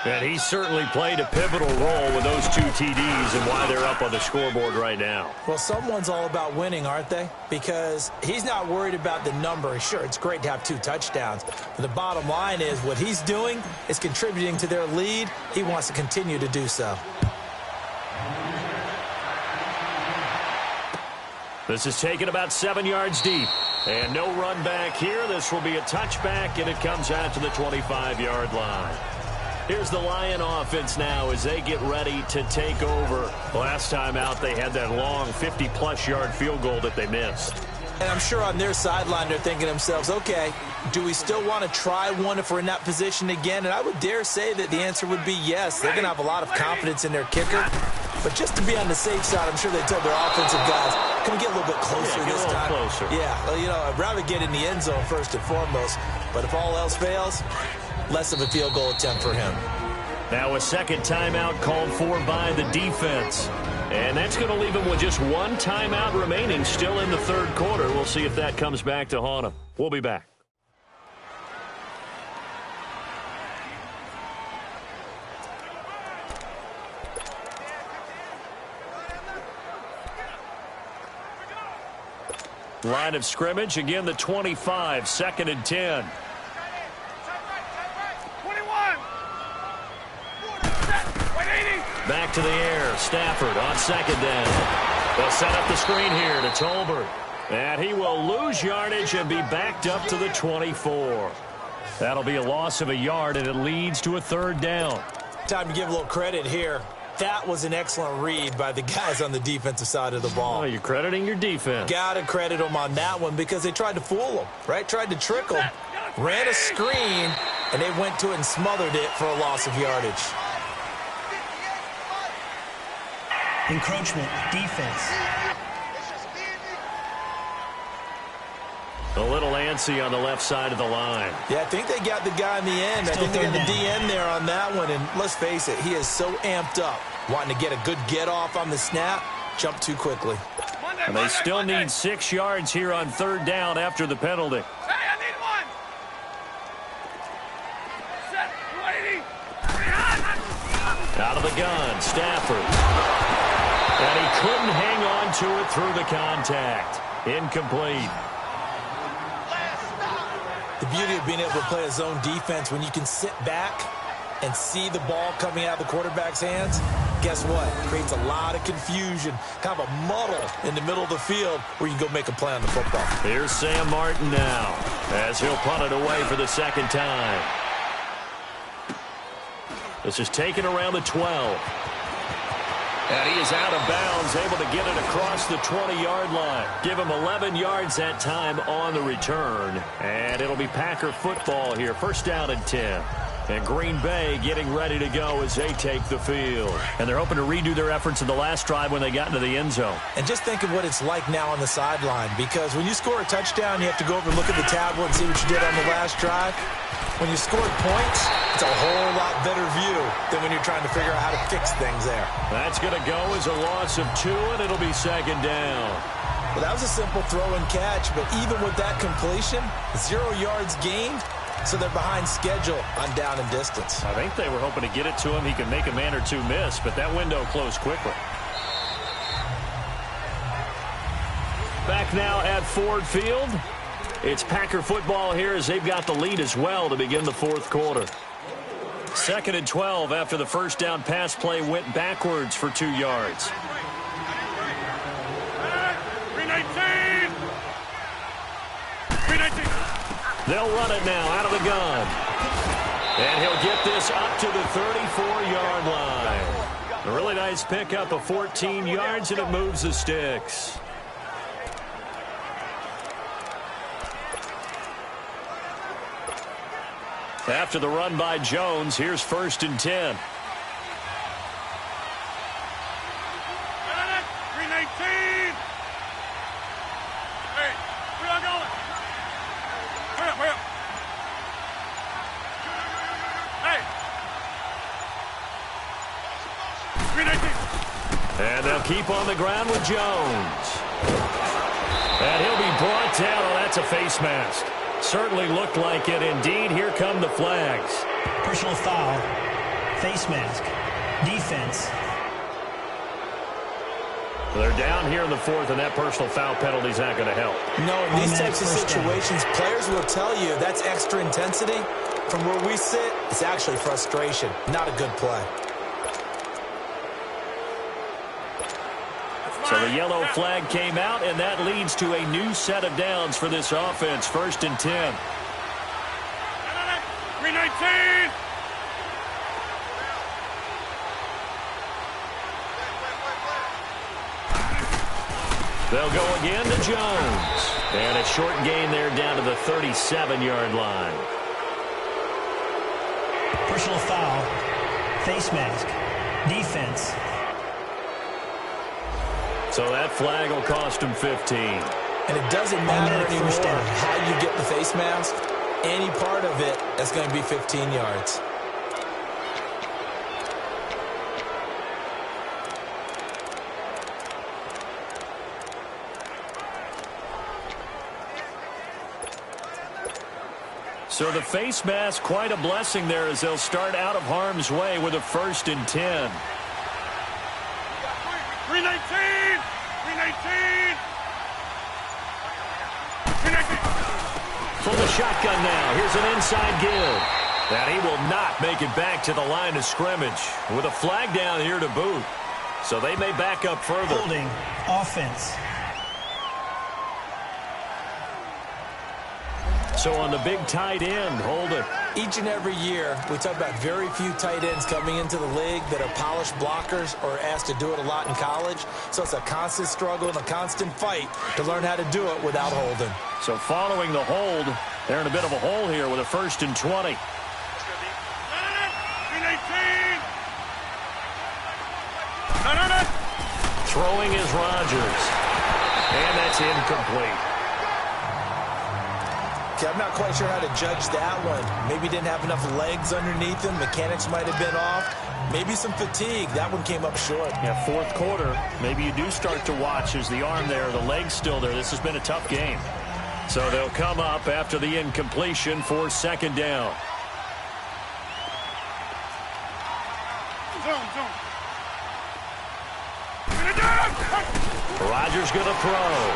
And he certainly played a pivotal role with those 2 TDs and why they're up on the scoreboard right now. Well, someone's all about winning, aren't they? Because he's not worried about the number. Sure, it's great to have 2 touchdowns. But the bottom line is what he's doing is contributing to their lead. He wants to continue to do so. This is taken about 7 yards deep. And no run back here. This will be a touchback, and it comes out to the 25-yard line. Here's the Lion offense now as they get ready to take over. Last time out, they had that long 50-plus yard field goal that they missed. And I'm sure on their sideline they're thinking to themselves, okay, do we still want to try one if we're in that position again? And I would dare say that the answer would be yes. They're going to have a lot of confidence in their kicker. But just to be on the safe side, I'm sure they told their offensive guys, can we get a little bit closer this time? Closer. Yeah, well, you know, I'd rather get in the end zone first and foremost. But if all else fails, less of a field goal attempt for him. Now a second timeout called for by the defense. And that's going to leave him with just one timeout remaining still in the third quarter. We'll see if that comes back to haunt him. We'll be back. Line of scrimmage, again the 25, 2nd and 10. 21. Back to the air, Stafford on 2nd down. They'll set up the screen here to Tolbert. And he will lose yardage and be backed up to the 24. That'll be a loss of a yard, and it leads to a 3rd down. Time to give a little credit here. That was an excellent read by the guys on the defensive side of the ball. Oh, you're crediting your defense. Got to credit them on that one because they tried to fool them, right? Tried to trick them, ran a screen, and they went to it and smothered it for a loss of yardage. Encroachment, defense. A little antsy on the left side of the line. Yeah, I think they got the guy in the end. I think they got the DN there on that one. And let's face it, he is so amped up, wanting to get a good get-off on the snap, jump too quickly. And they still need 6 yards here on 3rd down after the penalty. Hey, I need one. Set, 280. Out of the gun, Stafford. And he couldn't hang on to it through the contact. Incomplete. The beauty of being able to play a zone defense when you can sit back and see the ball coming out of the quarterback's hands, guess what? It creates a lot of confusion, kind of a muddle in the middle of the field where you can go make a play on the football. Here's Sam Martin now as he'll punt it away for the 2nd time. This is taken around the 12. And he is out of bounds, able to get it across the 20-yard line. Give him 11 yards that time on the return. And it'll be Packer football here. 1st down and 10. And Green Bay getting ready to go as they take the field. And they're hoping to redo their efforts in the last drive when they got into the end zone. And just think of what it's like now on the sideline. Because when you score a touchdown, you have to go over and look at the tablet and see what you did on the last drive. When you scored points, it's a whole lot better view than when you're trying to figure out how to fix things there. That's going to go as a loss of 2, and it'll be 2nd down. Well, that was a simple throw and catch, but even with that completion, 0 yards gained, so they're behind schedule on down and distance. I think they were hoping to get it to him. He could make a man or two miss, but that window closed quickly. Back now at Ford Field. It's Packer football here as they've got the lead as well to begin the 4th quarter. 2nd and 12 after the 1st down pass play went backwards for 2 yards. 319. 319. They'll run it now out of the gun. And he'll get this up to the 34-yard line. A really nice pickup of 14 yards, and it moves the sticks. After the run by Jones, here's 1st and 10. 319. Hey, where y'all going? Hurry up, hurry up. Hey. 319. And they'll keep on the ground with Jones. And he'll be brought down. Oh, that's a face mask. Certainly looked like it. Indeed, here come the flags. Personal foul, face mask, defense. They're down here in the 4th, and that personal foul penalty is not going to help. No, in these types of situations, players will tell you that's extra intensity. From where we sit, it's actually frustration, not a good play. So the yellow flag came out, and that leads to a new set of downs for this offense. 1st and 10. 319. They'll go again to Jones. And a short gain there down to the 37-yard line. Personal foul, face mask, defense. So that flag will cost him 15. And it doesn't matter anymore how you get the face mask. Any part of it, that's going to be 15 yards. So the face mask, quite a blessing there as they'll start out of harm's way with a 1st and 10. 319! 319! 319! From the shotgun now, here's an inside give. And he will not make it back to the line of scrimmage with a flag down here to boot. So they may back up further. Holding offense. So on the big tight end, Holden. Each and every year, we talk about very few tight ends coming into the league that are polished blockers or asked to do it a lot in college. So it's a constant struggle and a constant fight to learn how to do it without holding. So following the hold, they're in a bit of a hole here with a 1st and 20. 319! Throwing is Rodgers. And that's incomplete. Okay, I'm not quite sure how to judge that one. Maybe didn't have enough legs underneath him. Mechanics might have been off. Maybe some fatigue. That one came up short. Yeah, 4th quarter, maybe you do start to watch as the arm there, the leg's still there. This has been a tough game. So they'll come up after the incompletion for 2nd down. Zone. Rodgers going to throw.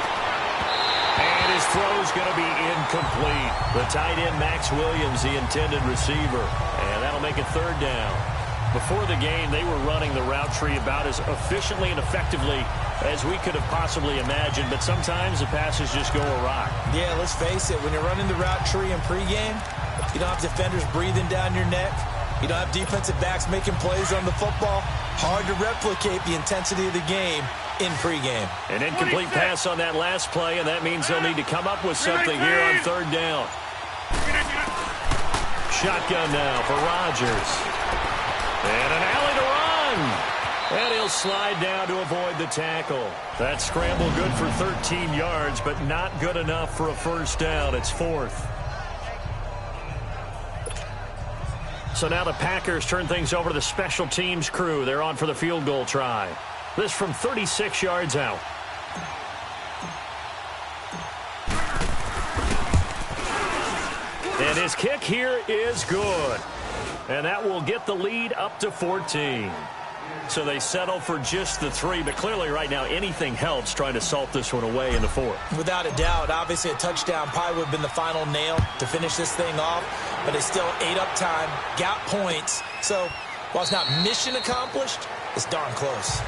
And his throw's going to be incomplete. The tight end, Max Williams, the intended receiver. And that'll make it 3rd down. Before the game, they were running the route tree about as efficiently and effectively as we could have possibly imagined. But sometimes the passes just go awry. Yeah, let's face it. When you're running the route tree in pregame, you don't have defenders breathing down your neck. You don't have defensive backs making plays on the football. Hard to replicate the intensity of the game in pregame. An incomplete pass on that last play, and that means they'll need to come up with something here on 3rd down. Shotgun now for Rodgers. And an alley to run. And he'll slide down to avoid the tackle. That scramble good for 13 yards, but not good enough for a 1st down. It's 4th. So now the Packers turn things over to the special teams crew. They're on for the field goal try. This from 36 yards out. And his kick here is good. And that will get the lead up to 14. So they settle for just the 3, but clearly right now anything helps trying to salt this one away in the 4th. Without a doubt, obviously a touchdown probably would have been the final nail to finish this thing off, but they still ate up time, got points. So while it's not mission accomplished, it's darn close.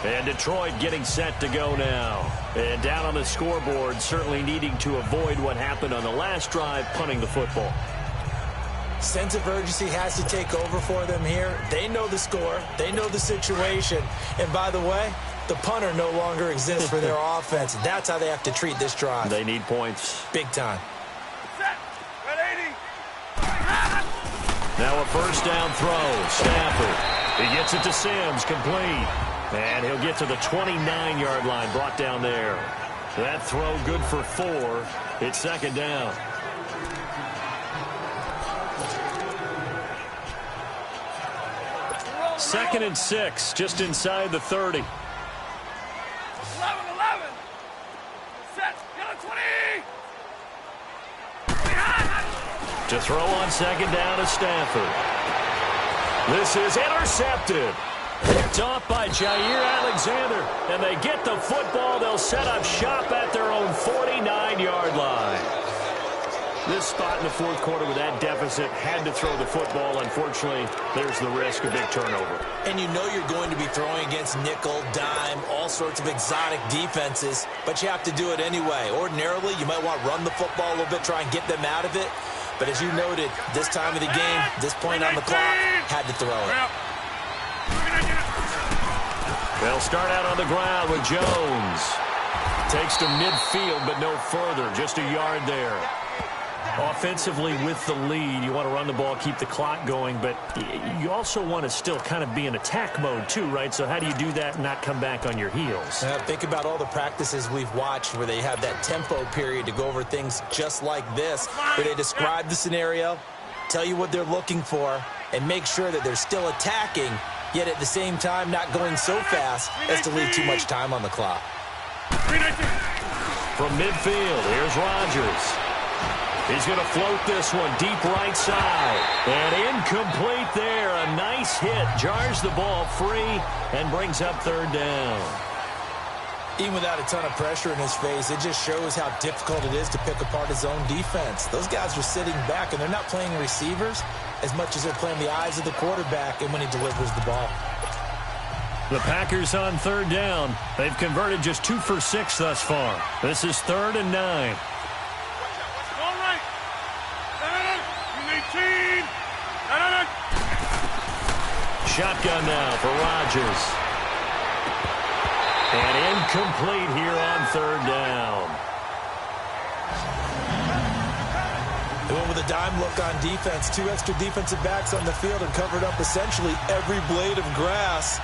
And Detroit getting set to go now. And down on the scoreboard, certainly needing to avoid what happened on the last drive, punting the football. Sense of urgency has to take over for them here. They know the score. They know the situation. And by the way, the punter no longer exists for their offense. That's how they have to treat this drive. They need points. Big time. Set. Red 80. Now a 1st down throw. Stafford. He gets it to Sims. Complete. And he'll get to the 29-yard line. Brought down there. That throw good for 4. It's 2nd down. Second and 6, just inside the 30. 11. Set. Get a 20. To throw on 2nd down is Stafford. This is intercepted. Picked off by Jair Alexander. And they get the football. They'll set up shop at their own 49-yard line. This spot in the 4th quarter with that deficit had to throw the football. Unfortunately, there's the risk of big turnover. And you know you're going to be throwing against nickel, dime, all sorts of exotic defenses, but you have to do it anyway. Ordinarily, you might want to run the football a little bit, try and get them out of it. But as you noted, this time of the game, this point on the clock, had to throw it. They'll start out on the ground with Jones. Takes to midfield, but no further. Just a yard there. Offensively with the lead, you want to run the ball, keep the clock going, but you also want to still kind of be in attack mode too, right? So how do you do that and not come back on your heels? Think about all the practices we've watched where they have that tempo period to go over things just like this, where they describe the scenario, tell you what they're looking for, and make sure that they're still attacking, yet at the same time not going so fast as to leave too much time on the clock. From midfield, here's Rodgers. He's going to float this one deep right side. And incomplete there. A nice hit. Jars the ball free and brings up third down. Even without a ton of pressure in his face, it just shows how difficult it is to pick apart his own defense. Those guys are sitting back, and they're not playing receivers as much as they're playing the eyes of the quarterback and when he delivers the ball. The Packers on third down. They've converted just 2 for 6 thus far. This is 3rd and 9. Shotgun now for Rodgers. And incomplete here on third down. They went with a dime look on defense. 2 extra defensive backs on the field and covered up essentially every blade of grass.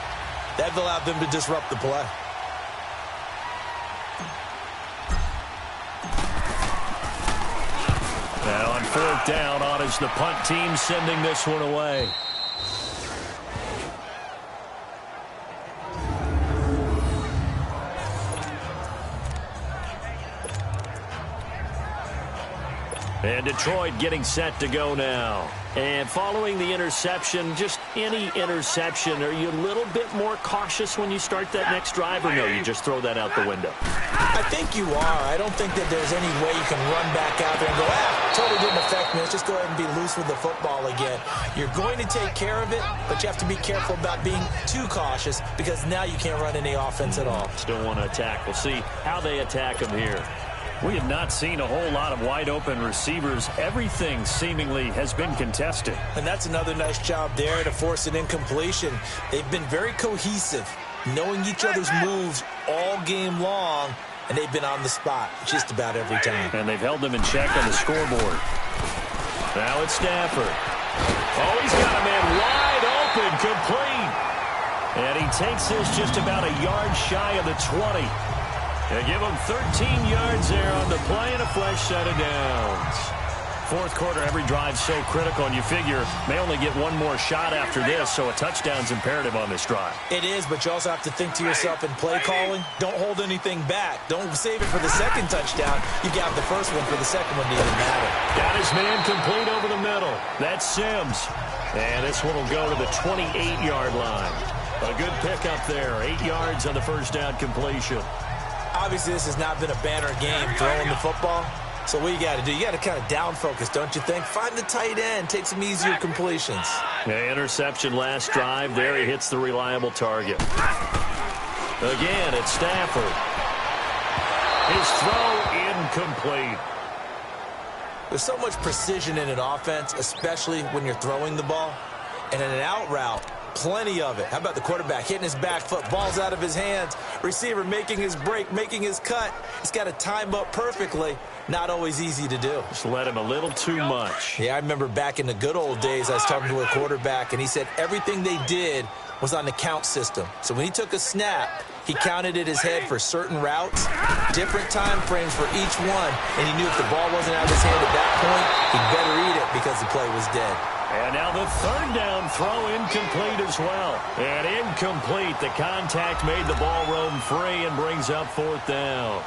That allowed them to disrupt the play. Now on 4th down, on is the punt team sending this one away. And Detroit getting set to go now. And following the interception, just any interception, are you a little bit more cautious when you start that next drive, or no, you just throw that out the window? I think you are. I don't think that there's any way you can run back out there and go, totally didn't affect me. Let's just go ahead and be loose with the football again. You're going to take care of it, but you have to be careful about being too cautious because now you can't run any offense at all. Still want to attack. We'll see how they attack them here. We have not seen a whole lot of wide-open receivers. Everything seemingly has been contested. And that's another nice job there to force an incompletion. They've been very cohesive, knowing each other's moves all game long, and they've been on the spot just about every time. And they've held them in check on the scoreboard. Now it's Stafford. Oh, he's got a man wide open, complete. And he takes this just about a yard shy of the 20. They give him 13 yards there on the play and a fresh set of downs. 4th quarter, every drive so critical, and you figure may only get one more shot after this, so a touchdown's imperative on this drive. It is, but you also have to think to yourself in play calling, don't hold anything back. Don't save it for the second touchdown. You got the first one for the second one to even matter. Got his man complete over the middle. That's Sims. And this one will go to the 28-yard line. A good pickup there. 8 yards on the first down completion. Obviously, this has not been a banner game throwing the football. So what you got to do, you got to kind of down focus, don't you think? Find the tight end, take some easier completions. Yeah, interception last drive. There he hits the reliable target. Again, it's Stafford. His throw incomplete. There's so much precision in an offense, especially when you're throwing the ball. And in an out route, plenty of it. How about the quarterback hitting his back foot, ball's out of his hands, receiver making his break, making his cut. He's got to time up perfectly. Not always easy to do. Just let him a little too much. Yeah, I remember back in the good old days, I was talking to a quarterback, and he said everything they did was on the count system. So when he took a snap, he counted in his head for certain routes, different time frames for each one, and he knew if the ball wasn't out of his hand at that point, he'd better eat it because the play was dead. And now the 3rd down throw incomplete as well. And incomplete. The contact made the ball roam free and brings up 4th down.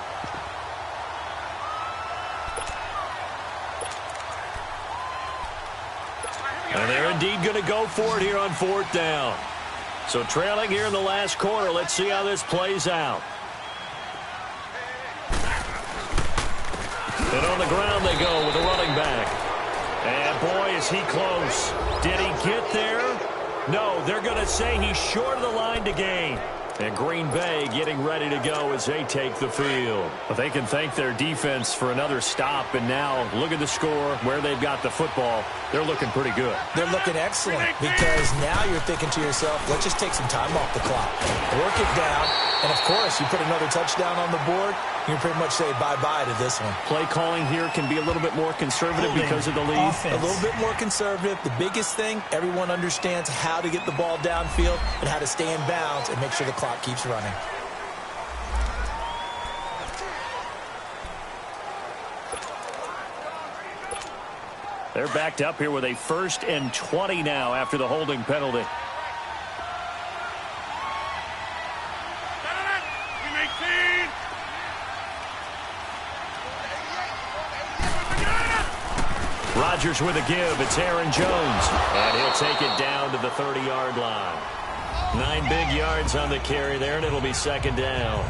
And they're indeed going to go for it here on 4th down. So trailing here in the last quarter. Let's see how this plays out. And on the ground they go with a running back. And boy, is he close. Did he get there? No, they're going to say he's short of the line to gain. And Green Bay getting ready to go as they take the field. But they can thank their defense for another stop. And now look at the score, where they've got the football. They're looking pretty good. They're looking excellent because now you're thinking to yourself, let's just take some time off the clock. Work it down. And, of course, you put another touchdown on the board, you can pretty much say bye-bye to this one. Play calling here can be a little bit more conservative because of the lead. A little bit more conservative. The biggest thing, everyone understands how to get the ball downfield and how to stay in bounds and make sure the clock keeps running. They're backed up here with a 1st and 20 now after the holding penalty. Rodgers with a give. It's Aaron Jones. And he'll take it down to the 30-yard line. 9 big yards on the carry there, and it'll be 2nd down.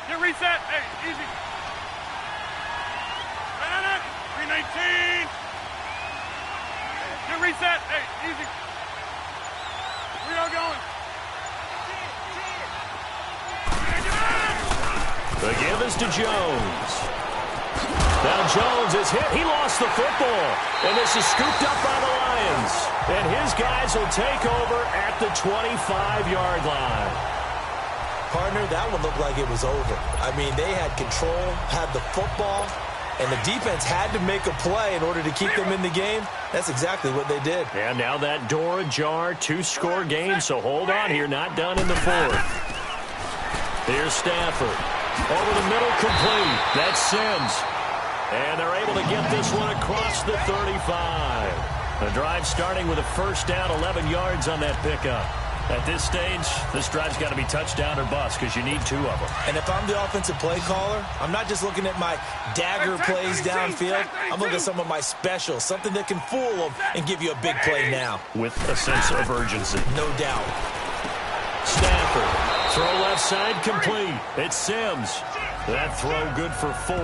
Get reset. Hey, easy. 319. Get reset. Hey, easy. We are going. The give is to Jones. Now Jones is hit. He lost the football. And this is scooped up by the Lions. And his guys will take over at the 25-yard line. Partner, that one looked like it was over. I mean, they had control, had the football, and the defense had to make a play in order to keep them in the game. That's exactly what they did. And now that door ajar, 2-score game, so hold on here, not done in the 4th. Here's Stafford. Over the middle, complete. That's Sims. And they're able to get this one across the 35. The drive starting with a 1st down, 11 yards on that pickup. At this stage, this drive's got to be touchdown or bust because you need 2 of them. And if I'm the offensive play caller, I'm not just looking at my dagger plays downfield. I'm looking at some of my specials, something that can fool them and give you a big play now. With a sense of urgency. No doubt. Stafford, throw left side, complete. It's Sims. That throw good for 4.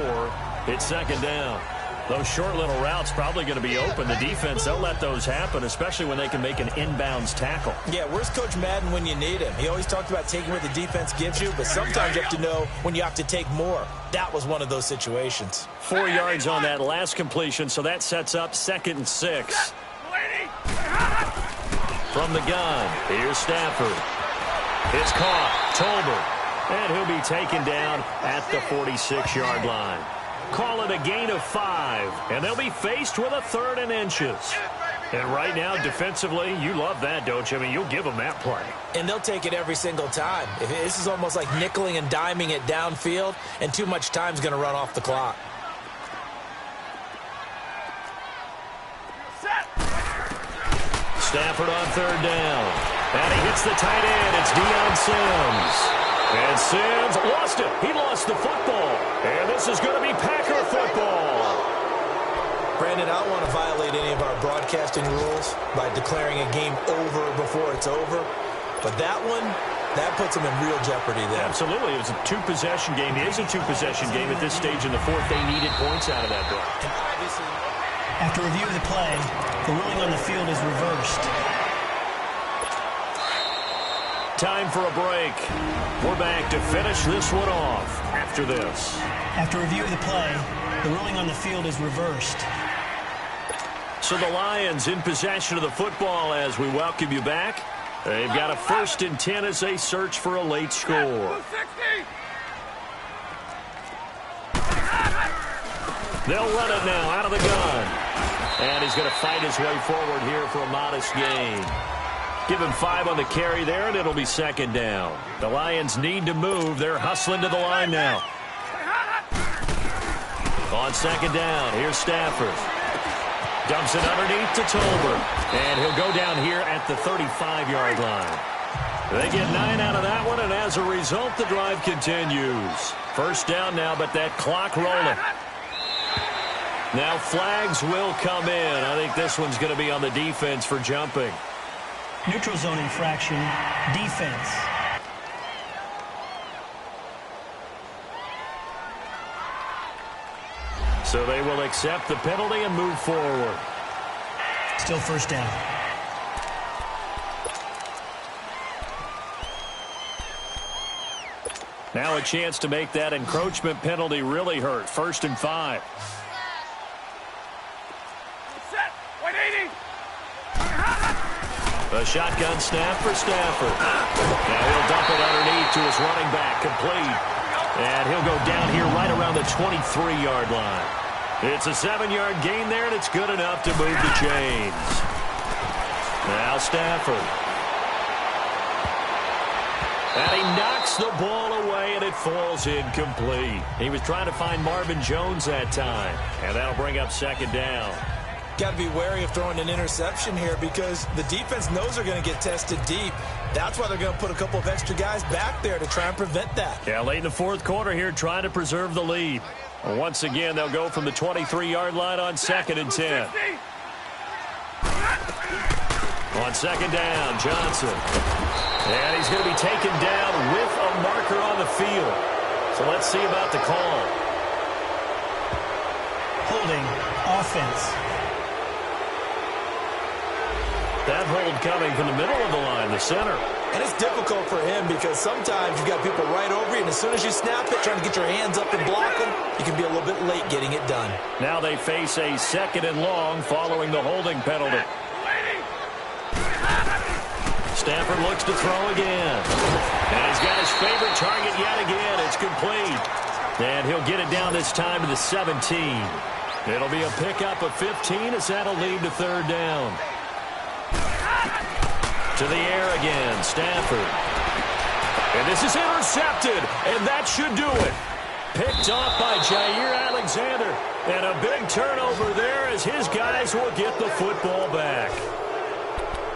It's 2nd down. Those short little routes probably going to be open. The defense, they'll let those happen, especially when they can make an inbounds tackle. Yeah, where's Coach Madden when you need him? He always talked about taking what the defense gives you, but sometimes you have to know when you have to take more. That was one of those situations. 4 yards on that last completion, so that sets up 2nd and 6. From the gun, here's Stafford. It's caught. Tolbert. And he'll be taken down at the 46-yard line. Call it a gain of 5, and they'll be faced with a 3rd and inches. And right now, defensively, you love that, don't you? I mean, you'll give them that play. And they'll take it every single time. This is almost like nickeling and diming it downfield, and too much time's going to run off the clock. Stafford on 3rd down. And he hits the tight end. It's Deion Sims. And Sims lost it. He lost the football. And this is going to be Packer football. Brandon, I don't want to violate any of our broadcasting rules by declaring a game over before it's over. But that one, that puts them in real jeopardy there. Absolutely. It was a 2-possession game. It is a 2-possession game at this stage in the 4th. They needed points out of that drive. After review of the play, the ruling on the field is reversed. Time for a break. We're back to finish this one off after this. After review of the play, the ruling on the field is reversed. So the Lions in possession of the football as we welcome you back. They've got a 1st and 10 as they search for a late score. They'll run it now out of the gun. And he's going to fight his way forward here for a modest gain. Give him 5 on the carry there, and it'll be 2nd down. The Lions need to move. They're hustling to the line now. On 2nd down, here's Stafford. Dumps it underneath to Tolbert. And he'll go down here at the 35-yard line. They get 9 out of that one, and as a result, the drive continues. 1st down now, but that clock rolling. Now flags will come in. I think this one's going to be on the defense for jumping. Neutral zone infraction, defense. So they will accept the penalty and move forward. Still first down. Now a chance to make that encroachment penalty really hurt. 1st and 5. Set. 180. A shotgun snap for Stafford. Now he'll dump it underneath to his running back. Complete. And he'll go down here right around the 23-yard line. It's a 7-yard gain there, and it's good enough to move the chains. Now Stafford. And he knocks the ball away, and it falls incomplete. He was trying to find Marvin Jones that time. And that'll bring up 2nd down. Got to be wary of throwing an interception here because the defense knows they're going to get tested deep. That's why they're going to put a couple of extra guys back there to try and prevent that. Yeah, late in the 4th quarter here, trying to preserve the lead. Once again, they'll go from the 23-yard line on 2nd and 10. On 2nd down, Johnson. And he's going to be taken down with a marker on the field. So let's see about the call. Holding offense. That hold coming from the middle of the line, the center. And it's difficult for him because sometimes you've got people right over you, and as soon as you snap it, trying to get your hands up and block them, you can be a little bit late getting it done. Now they face a 2nd and long following the holding penalty. Stafford looks to throw again. And he's got his favorite target yet again. It's complete. And he'll get it down this time to the 17. It'll be a pickup of 15 as that'll lead to 3rd down. To the air again, Stafford. And this is intercepted, and that should do it. Picked off by Jair Alexander. And a big turnover there as his guys will get the football back.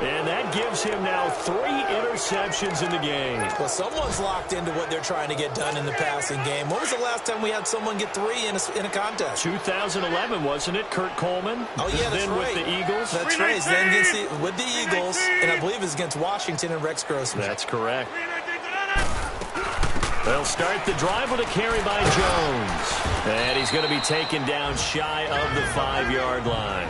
And that gives him now 3 interceptions in the game. Well, someone's locked into what they're trying to get done in the passing game. When was the last time we had someone get 3 in a contest? 2011, wasn't it? Kurt Coleman. Oh, yeah, that's then right. with the Eagles. That's right. Then with the Eagles, and I believe it's against Washington and Rex Grossman. That's correct. They'll start the drive with a carry by Jones. And he's going to be taken down shy of the 5-yard line.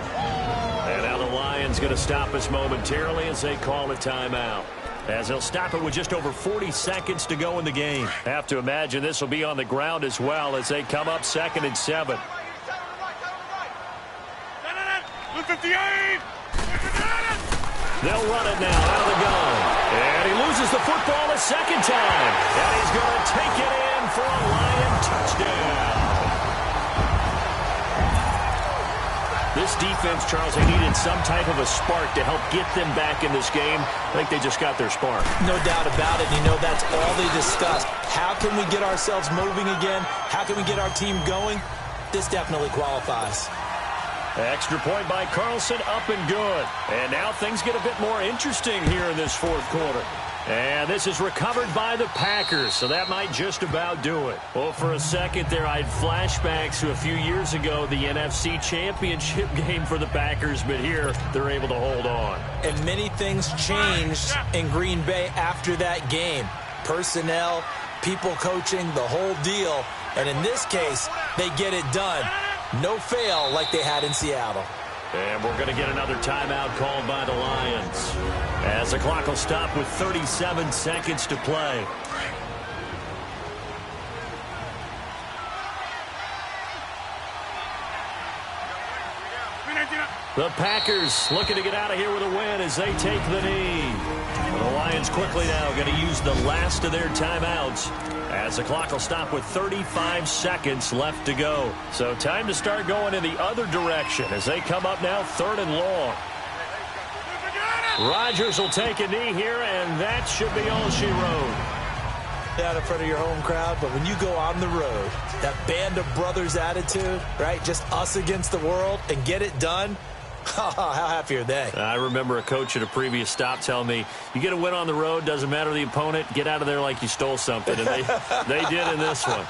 And now the Lions going to stop us momentarily as they call a timeout. As they'll stop it with just over 40 seconds to go in the game. Have to imagine this will be on the ground as well as they come up 2nd and 7. 58. They'll run it now out of the gun. And he loses the football a 2nd time. And he's going to take it in for a Lion touchdown. This defense, Charles, they needed some type of a spark to help get them back in this game. I think they just got their spark. No doubt about it. You know, that's all they discussed. How can we get ourselves moving again? How can we get our team going? This definitely qualifies. Extra point by Carlson, up and good. And now things get a bit more interesting here in this 4th quarter. And this is recovered by the Packers, so that might just about do it. Well, for a second there, I had flashbacks to a few years ago, the NFC Championship game for the Packers, but here they're able to hold on. And many things changed in Green Bay after that game. Personnel, people coaching, the whole deal. And in this case, they get it done. No fail like they had in Seattle. And we're going to get another timeout called by the Lions as the clock will stop with 37 seconds to play. The Packers looking to get out of here with a win as they take the knee. The Lions quickly now going to use the last of their timeouts as the clock will stop with 35 seconds left to go. So time to start going in the other direction as they come up now 3rd and long. Rodgers will take a knee here, and that should be all she wrote. Out in front of your home crowd, but when you go on the road, that band of brothers attitude, right? Just us against the world and get it done. How happy are they? I remember a coach at a previous stop telling me, you get a win on the road, doesn't matter the opponent, get out of there like you stole something. And they did in this one.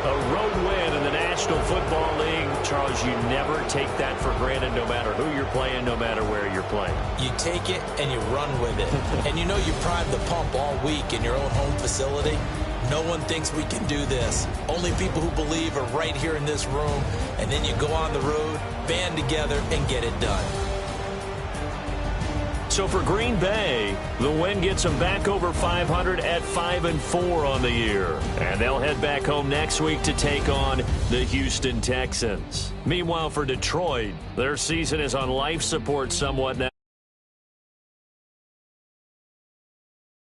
A road win in the National National Football League, Charles, you never take that for granted no matter who you're playing, no matter where you're playing. You take it and you run with it. And you know you primed the pump all week in your own home facility. No one thinks we can do this. Only people who believe are right here in this room. And then you go on the road, band together, and get it done. So for Green Bay, the win gets them back over 500 at 5-4 on the year. And they'll head back home next week to take on the Houston Texans. Meanwhile, for Detroit, their season is on life support somewhat now.